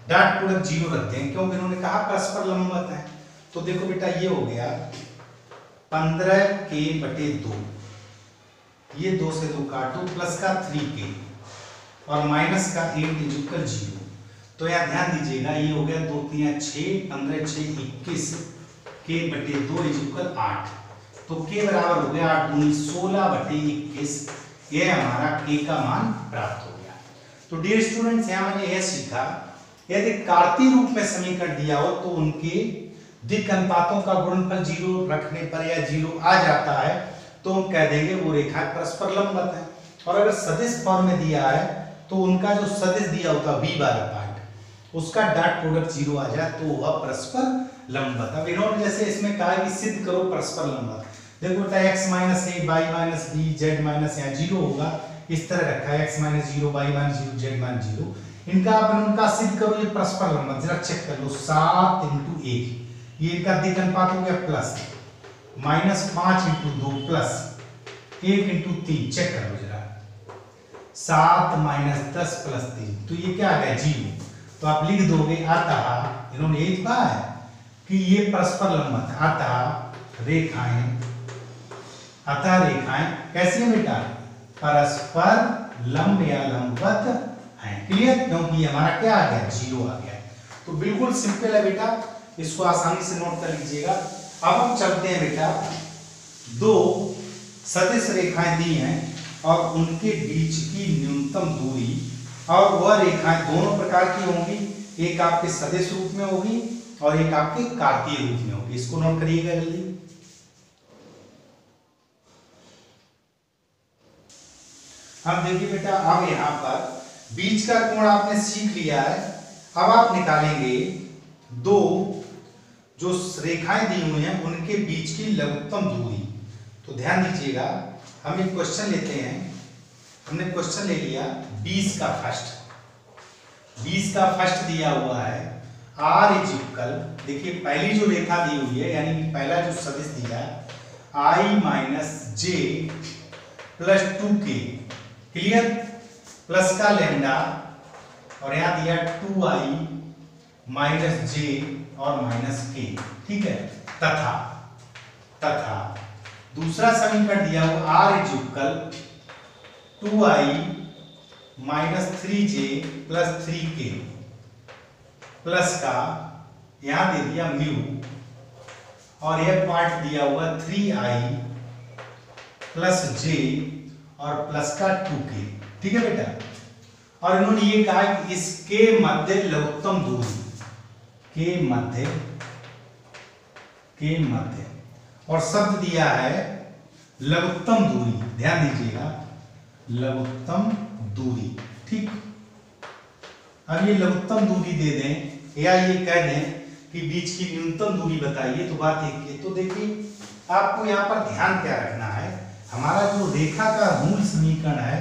Dot product 0 रखते हैं क्योंकि इन्होंने कहा परस्पर लंबवत है। तो देखो बेटा ये हो गया 15k/2, ये 2 से 2 काटो, प्लस का 3k और माइनस का 8 इज इक्वल 0। तो यहाँ ध्यान दीजिएगा ये हो गया 2 3 6 15 6 21 k/2 इज इक्वल 8। तो k बराबर हो गया 8 दूनी 16/21, ये हमारा k का मान प्राप्त हो गया। तो डियर स्टूडेंट्स यहाँ मैंने यह सीखा यदि कार्तीय रूप में समीकरण दिया हो तो उनके दिक् अनुपातों का गुणनफल 0 रखने पर या 0 आ जाता है तो हम कह देंगे वो रेखा परस्पर लंबवत है। और अगर सदिश फॉर्म में दिया है तो उनका जो सदिश दिया होता है b वाला पार्ट उसका डॉट प्रोडक्ट 0 आ जाए तो वह परस्पर लंबवत। अब इन्होंने जैसे इसमें कहा कि सिद्ध करो परस्पर लंबवत, देखो बेटा x minus a y minus b z minus यहाँ 0 होगा, इस तरह रखा है x minus 0 y minus 0 z minus 0, इनका अपन उनका सिद्ध करो ये परस्पर लंबवत। जरा चेक कर लो 7 × 1, ये इनका दिक् अनुपात हो गया plus -5 into 2 plus 1 into 3, check कर लो जरा, 7 - 10 प्लस 3, तो ये क्या आ गया 0। तो आप लिख दोगे अतः, इन्होंने यही कहा है कि ये परस्पर लंबवत है, अतः रेखाएं कैसी है बेटा, परस्पर लंब या लंबवत है। क्लियर, क्योंकि हमारा क्या आ गया 0 आ गया। तो बिल्कुल सिंपल है बेटा, इसको आसानी से नोट कर लीजिएगा। अब हम चलते हैं बेटा, दो सदिश रेखाएं दी हैं और उनके बीच की न्यूनतम दूरी, और वह रेखाएं दोनों प्रकार की होंगी, एक आपके सदिश रूप में होगी और एक आपके कार्तीय रूप में होगी। इसको नोट करिएगा जल्दी। अब देखिए बेटा, अब यहां पर बीच का कोण आपने सीख लिया है। अब आप निकालेंगे दो जो रेखाएं दी हुई हैं उनके बीच की लघुत्तम दूरी। तो ध्यान दीजिएगा, हम एक क्वेश्चन लेते हैं। हमने क्वेश्चन ले लिया 20 का फर्स्ट दिया हुआ है r इज इक्वल, देखिए पहली जो रेखा दी हुई है यानी कि पहला जो सदिश दिया है i - j + 2k, clear, plus का लैम्डा और यहां दिया 2i - j और -k, ठीक है। तथा दूसरा समीकरण दिया हुआ r is equal 2i - 3j + 3k, plus का यहां दे दिया म्यू और यह पार्ट दिया हुआ 3i + j और प्लस का 2k, ठीक है बेटा। और इन्होंने ये कहा कि इसके मध्य लघुत्तम दूरी, के मध्य और शब्द दिया है लघुत्तम दूरी, ध्यान दीजिएगा, लघुत्तम दूरी, ठीक। अब ये लघुत्तम दूरी दे दें या ये कह दें कि बीच की न्यूनतम दूरी बताइए, तो बात एक है। तो देखिए आपको यहाँ पर ध्यान क्या रखना है, हमारा जो रेखा का मूल समीकरण है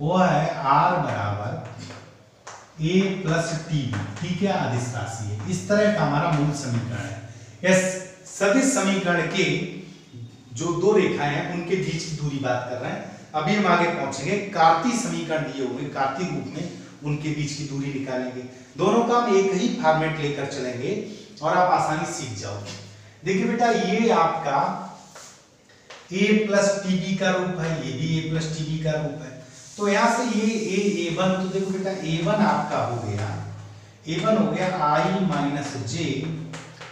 वह है r = a + tb, ठीक है, अदिश राशि है। इस तरह का हमारा मूल समीकरण है। इस सदिश समीकरण के जो दो रेखाएं हैं उनके बीच की दूरी बात कर रहे हैं। अभी हम आगे पहुंचेंगे, कार्तीय समीकरण दिए हुए कार्तीय रूप में उनके बीच की दूरी निकालेंगे। दोनों का हम एक ही फॉर्मेट लेकर चलेंगे और आप आसानी सीख जाओगे। देखिए बेटा, ये आपका a + tb का रूप है, ये भी a + tb का रूप है। तो यहां से ये a1, तो देखो बेटा a1 आपका हो गया i - j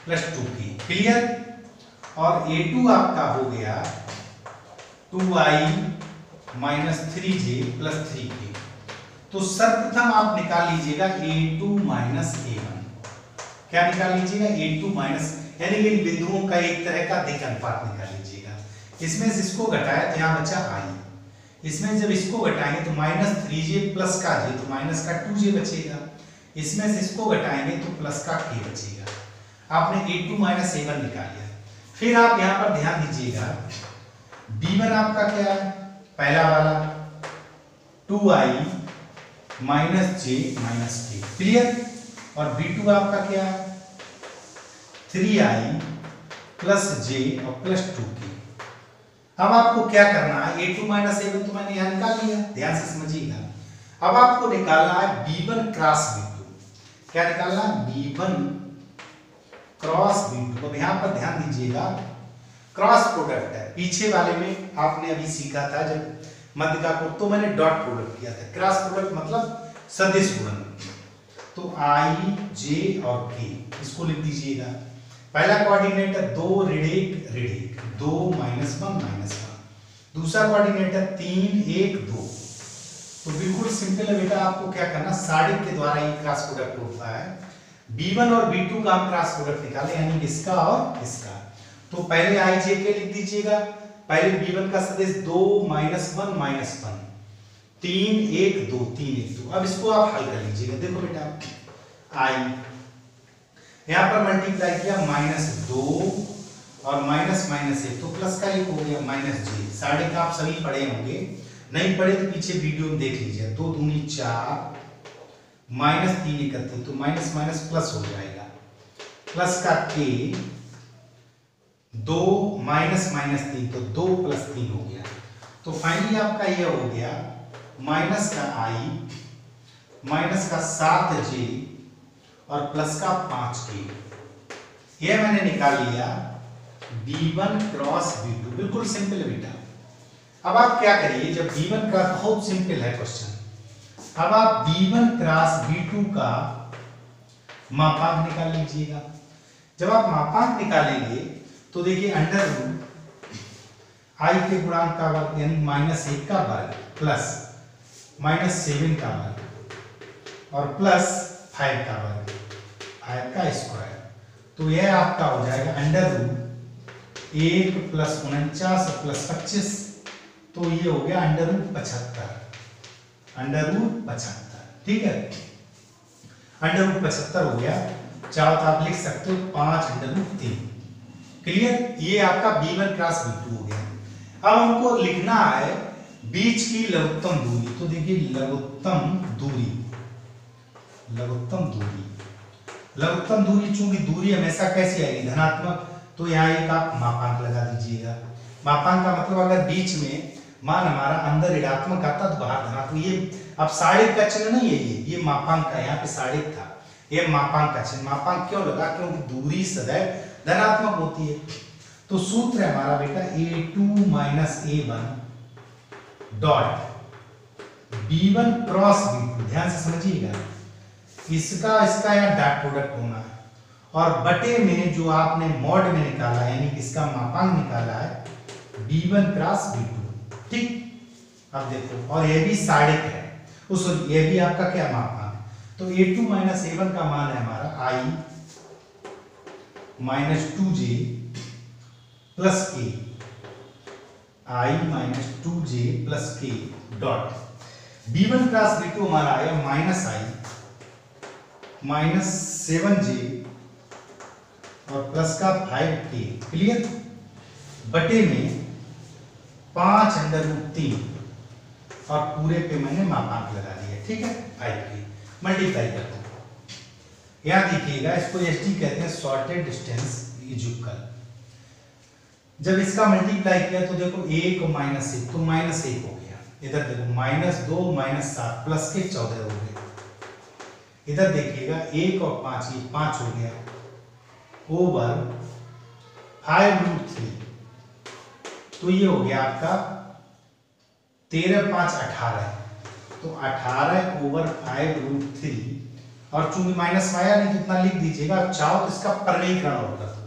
+ 2k, क्लियर। और a2 आपका हो गया 2i - 3j + 3k। तो सर्वप्रथम आप निकाल लीजिएगा a2 - a1, क्या निकाल लीजिएगा a2 यानी कि इन बिंदुओं का एक तरह का दिक् अनुपात निकाल लीजिएगा। इसमें से इसको घटाया तो यहाँ बचा i, इसमें जब इसको घटाएंगे तो -3j प्लस का j, तो माइनस का 2j बचेगा। इसमें से इसको घटाएंगे तो प्लस का k बचेगा। आपने a2 - a1 निकाल लिया। फिर आप यहाँ पर ध्यान दीजिएगा, b1 आपका क्या है, पहला वाला 2i - j - k, क्लियर। और b2 आपका क्या है 3i + j और + 2k। अब आपको क्या करना है, a2 - a1 तो मैंने यहां निकाल लिया, ध्यान से समझिएगा। अब आपको निकालना है b1 क्रॉस b2। क्या निकालना है, b1 क्रॉस b2। अब यहां पर ध्यान दीजिएगा, क्रॉस प्रोडक्ट है। पीछे वाले में आपने अभी सीखा था जब मध्य का कोण, तो मैंने डॉट प्रोडक्ट किया था। क्रॉस प्रोडक्ट मतलब सदिश गुणन। तो i j और k, इसको लिख दीजिएगा। पहला कोऑर्डिनेट है 2 ऋण 1 2 -1 -1। दूसरा कोऑर्डिनेट है 3 1 2। तो बिल्कुल सिंपल है बेटा, आपको क्या करना, साड़िक के द्वारा ये क्रॉस प्रोडक्ट होता है। b1 और b2 का हम क्रॉस प्रोडक्ट निकाले, यानी इसका और इसका। तो पहले i j k लिख दीजिएगा। पहले b1 का सदिश 2 -1 -1 3 1 2 3 1 2। अब इसको आप हल कर लीजिएगा। देखो बेटा, i यहां पर मल्टीप्लाई किया -2 और -1, तो प्लस का 1 हो गया -j। साढ़े का आप सभी पढ़े होंगे, नहीं पढ़े तो पीछे वीडियो में देख लीजिए। 2 दूनी 4 -3 31, तो माइनस माइनस प्लस हो जाएगा। प्लस का k 2 माइनस माइनस 3, तो 2 प्लस 3 हो गया। तो फाइनली आपका ये हो गया माइनस का i माइनस का 7j और प्लस का 5k। ये मैंने निकाल लिया b1 क्रॉस b2। बिल्कुल सिंपल है बेटा। अब आप क्या करिए, जब b1 का बहुत सिंपल है क्वेश्चन, अब आप b1 क्रॉस b2 का मापांक निकाल लीजिएगा। जब आप मापांक निकालेंगे तो देखिए अंडर रूट i के गुणांक का वर्ग यानी -1 का वर्ग प्लस -7 का वर्ग और प्लस 5 का वर्ग, 5 का स्क्वायर। तो यह आपका हो जाएगा अंडर रूट 1 प्लस 49 प्लस 25, तो ये हो गया अंडर रूट 75, अंडर रूट 75। ठीक है, अंडर रूट 75 हो गया। चाहो तो आप लिख सकते हो 5 अंडर रूट 3। क्लियर, ये आपका b1 क्रॉस b2 हो गया। अब हमको लिखना है बीच की लघुत्तम दूरी। तो देखिए लघुत्तम दूरी, लघुत्तम दूरी, लघुत्तम दूरी, चूंकि दूरी हमेशा कैसी आएगी, धनात्मक, तो यहाँ एक आप मापांक लगा दीजिएगा। मापांक का मतलब अगर बीच में मान हमारा अंदर ऋणात्मक आता तो बाहर धनात्मक, ये अब साड़िक का चिन्ह नहीं है, ये मापांक का, यहाँ पे साड़िक था, ये मापांक का चिन्ह। मापांक क्यों लगा, क्योंकि दूरी सदैव धनात्मक होती है। तो सूत्र है हमारा बेटा a2 minus a1 dot b1 cross b2। ध्यान से समझिएगा, इसका इसका यहाँ डॉट प्रोडक्ट होना है, और बटे में जो आपने मॉड में निकाला यानी इसका मापांक निकाला है b1 क्रॉस b2। ठीक, अब देखो, और ये भी साड़िक है, उस ये भी आपका क्या मापांक है। तो a2 माइनस a1 का मान है हमारा i minus 2j plus k, i minus 2j plus k dot b1 cross b2 हमारा आया माइनस i माइनस 7j और प्लस का 5k। क्लियर, बटे में 5 अंडर रूट 3 और पूरे पे मैंने मापांक लगा दिया। ठीक है, 5k मल्टीप्लाई करते हैं। यहाँ देखिएगा, इसको एसटी कहते हैं शॉर्टेड डिस्टेंस इक्वल। जब इसका मल्टीप्लाई किया तो देखो 1 और -1, तो -1 हो गया। इधर देखो -2 -7 प्लस के 14 हो गए। इधर देखिएगा 1 और 5, ये 5 हो गया ओवर 5 रूट 3, तो ये हो गया आपका 13 5 18, तो 18 ओवर 5 रूट 3, और चूंकि माइनस आया नहीं तो इतना लिख दीजिएगा। चाहो तो इसका परिणीकरण और कर दो,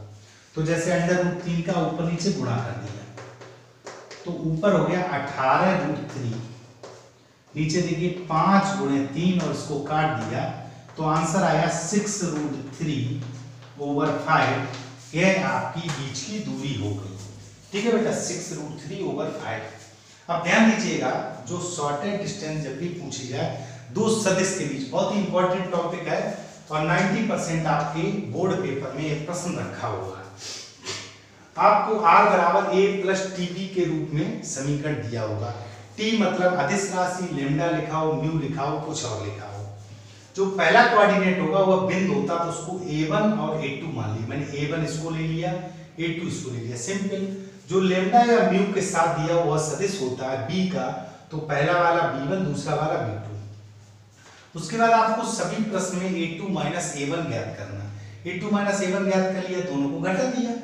तो जैसे अंडर रूट 3 का ऊपर नीचे गुणा कर दिया, तो ऊपर हो गया 18 रूट 3, नीचे देखिए 5 गुणे 3 और इसको काट दिया, तो आंसर आया 6 रूट 3 ओवर 5। यह आपकी बीच की दूरी हो गई। ठीक है बेटा, 6 रूट 3 ओवर 5। अब ध्यान दीजिएगा, जो शॉर्टेड डिस्टेंस जब भी पूछी जाए दो सदिश के बीच, बहुत ही इंपॉर्टेंट टॉपिक है, और 90% आपके बोर्ड पेपर में एक प्रश्न रखा हुआ है। आपको r बराबर a प्लस tb के रूप में समीकरण दिया होगा। t मतलब अदिश राशि, लेमडा लिखा हो, म्यू लिखा हो, कुछ और लिखा हो। जो पहला कोऑर्डिनेट होगा वह बिंदु होता, तो उसको a1 और a2 मान लिया। मैंने a1 इसको ले लिया, a2 इसको ले लिया, सिंपल। जो लेमडा या म्यू के साथ दिया हुआ सदिश होता है b का, तो पहला वाला b1, दूसरा वाला b2। उसके बाद आपको सभी प्रश्न में a2 माइनस a1 ज्ञात करना। a2 माइनस a1 ज्ञात कर लिया, दोनों को घटा दिया,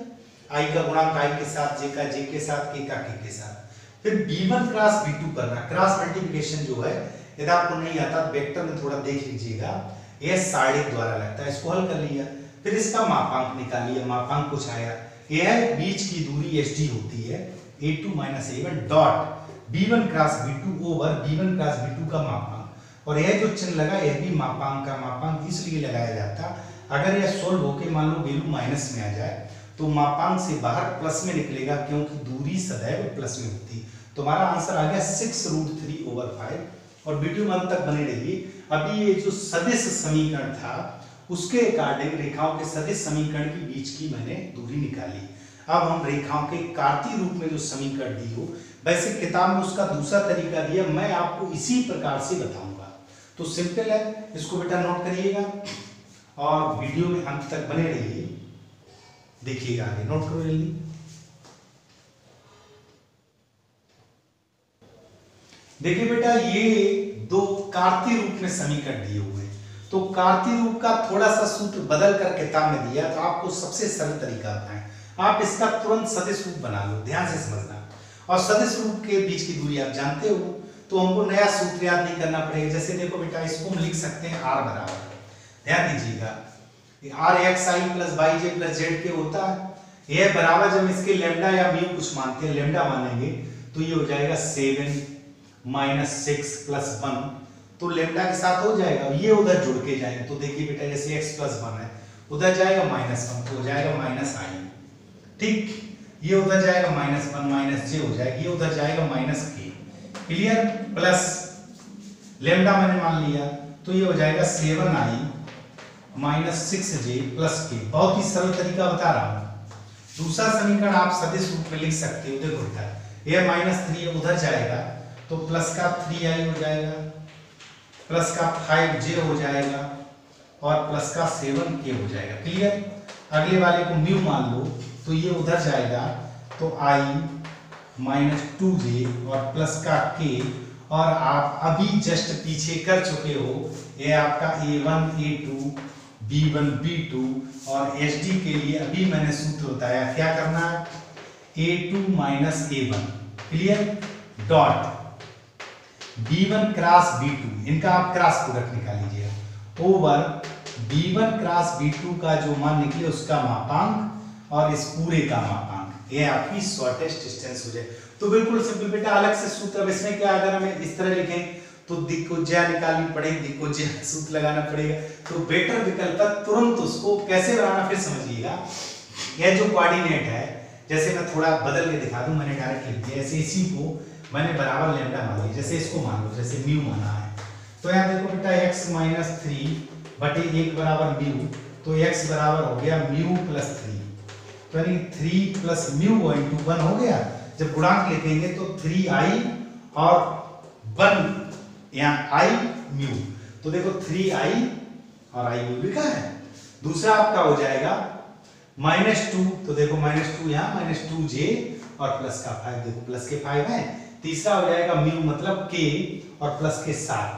i का गुणांक i के साथ, j का j के साथ, k का k के साथ। फिर b1 क्रॉस b2 करना, क्रॉस मल्टीप्लिकेशन जो है, यदि आपको नहीं आता वेक्टर में थोड़ा देख लीजिएगा, यह साड़िक द्वारा लगता है, इसको हल कर लिया। फिर इसका मापांक निकाल लिया, मापांक कुछ आया, यह बीच की दूरी sd होती है a2 minus a1 dot b1 cross b2 over b1 cross b2 का मापांक। और यह जो चिन्ह लगा, यह भी मापांक का मापांक इसलिए लगाया जाता, अगर यह सोल्व होके मान लो वैल्यू माइनस में आ जाए तो मापांक से बाहर प्लस में निकलेगा, क्योंकि दूरी सदैव प्लस में होती। तो हमारा आंसर आ गया 6 रूट 3 ओवर 5। और वीडियो में अंत तक बने रहिए। अभी ये जो सदिश समीकरण था उसके अकॉर्डिंग रेखाओं के सदिश समीकरण के बीच की मैंने दूरी निकाली। अब हम रेखाओं के कार्तीय रूप में जो समीकरण दी हो, वैसे किताब में उसका दूसरा तरीका दिया, मैं आपको इसी प्रकार से बताऊंगा। तो सिंपल है, इसको बेटा नोट करिएगा और वीडियो में अंत तक बने रहिए, देखिएगा आगे, नोट करो जल्दी। देखिए बेटा ये दो कार्तीय रूप में समीकरण दिए हुए हैं, तो कार्तीय रूप का थोड़ा सा सूत्र बदल कर किताब में दिया, तो आपको सबसे सरल तरीका बताएं, आप इसका तुरंत सदिश रूप बना लो, ध्यान से समझना। और सदिश रूप के बीच की दूरी आप जानते हो, तो हमको नया सूत्र याद नहीं करना पड़ेगा। जैसे देखो बेटा इसको हम लिख सकते हैं r बराबर, ध्यान दीजिएगा, r x i plus y j plus z के होता है, यह बराबर जब इसके लेमडा या म्यू कुछ मानते हैं, लेमडा मानेंगे तो ये हो जाएगा 7 माइनस 6 प्लस 1, तो लेमडा के साथ हो जाएगा, ये उधर जुड़ के जाएंगे, तो देखिए बेटा जैसे x प्लस 1 है, उधर जाएगा -1 तो हो जाएगा माइनस i, ठीक, ये उधर जाएगा -1 माइनस j हो जाएगा, ये उधर जाएगा -k, क्लियर, प्लस लेमडा मैंने मान लिया तो ये हो जाएगा 7i minus 6j plus k। बहुत ही सरल तरीका बता रहा हूं। दूसरा समीकरण आप सदिश रूप में लिख सकते हो, देखो बेटा ये -3 उधर जाएगा तो प्लस का 3i हो जाएगा, प्लस का 5j हो जाएगा और प्लस का 7k हो जाएगा, क्लियर। अगले वाले को म्यू मान लो तो ये उधर जाएगा तो i माइनस 2j और प्लस का k, और आप अभी जस्ट पीछे कर चुके हो, ये आपका a1 a2 b1 b2 और hd के लिए अभी मैंने सूत्र बताया, क्या करना है, a2 minus a1, clear, dot b1 cross b2, इनका आप क्रॉस प्रोडक्ट निकाल लीजिएगा, ओवर b1 क्रॉस b2 का जो मान निकले उसका मापांक और इस पूरे का मापांक, ये आपकी शॉर्टेस्ट डिस्टेंस हो जाए। तो बिल्कुल सिंपल बेटा, अलग से सूत्र, अब इसमें क्या, अगर हमें इस तरह लिखें तो दिक् को ज्या निकालनी पड़ेगी, दिक् को ज्या सूत्र लगाना पड़ेगा, तो बेटर विकल्प है तुरंत उसको कैसे बनाना फिर समझिएगा। यह जो कोऑर्डिनेट है, जैसे मैं थोड़ा बदल के दिखा दूं, मैंने डायरेक्ट लिख दिया, ऐसे इसी को मैंने बराबर लेमडा मान लिया, जैसे इसको मान लो, जैसे म्यू माना है, तो यहाँ देखो बेटा x माइनस 3 बटे 1 बराबर म्यू, तो x बराबर हो गया म्यू प्लस 3, तो यानी 3 प्लस म्यू इनटू 1 हो गया। जब गुणांक लिखेंगे तो 3i और 1 यहाँ i म्यू, तो देखो 3i और i म्यू लिखा है। दूसरा आपका हो जाएगा -2, तो देखो -2 यहाँ -2j और प्लस का 5, देखो प्लस के 5 है। तीसरा हो जाएगा म्यू मतलब k और प्लस के साथ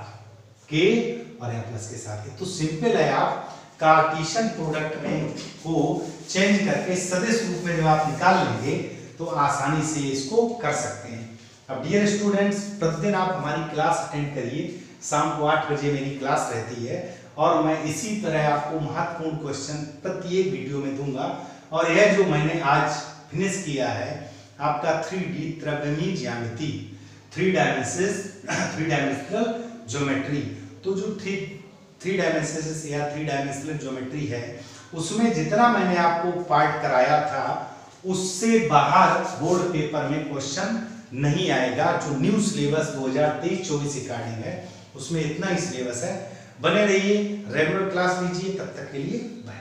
k और यहाँ प्लस के साथ k। तो सिंपल है, आप कार्टेशियन प्रोडक्ट में को चेंज करके सदिश रूप में जब आप निकाल लेंगे तो आसानी से इसको कर सकते हैं। अब डियर स्टूडेंट्स, प्रतिदिन आप हमारी क्लास अटेंड करिए, शाम को 8 बजे मेरी क्लास रहती है और मैं इसी तरह आपको महत्वपूर्ण क्वेश्चन प्रत्येक वीडियो में दूंगा। और यह जो मैंने आज फिनिश किया है आपका 3D त्रिविमीय ज्यामिति, 3 डायमेंशनल ज्योमेट्री, तो जो 3 डायमेंशनल या 3 डायमेंशनल ज्योमेट्री है उसमें जितना मैंने आपको पार्ट कराया था उससे बाहर बोर्ड पेपर में क्वेश्चन नहीं आएगा। जो न्यू सिलेबस 2023-24 अकॉर्डिंग है उसमें इतना ही सिलेबस है। बने रहिए, रेगुलर क्लास लीजिए, तब तक के लिए बाय।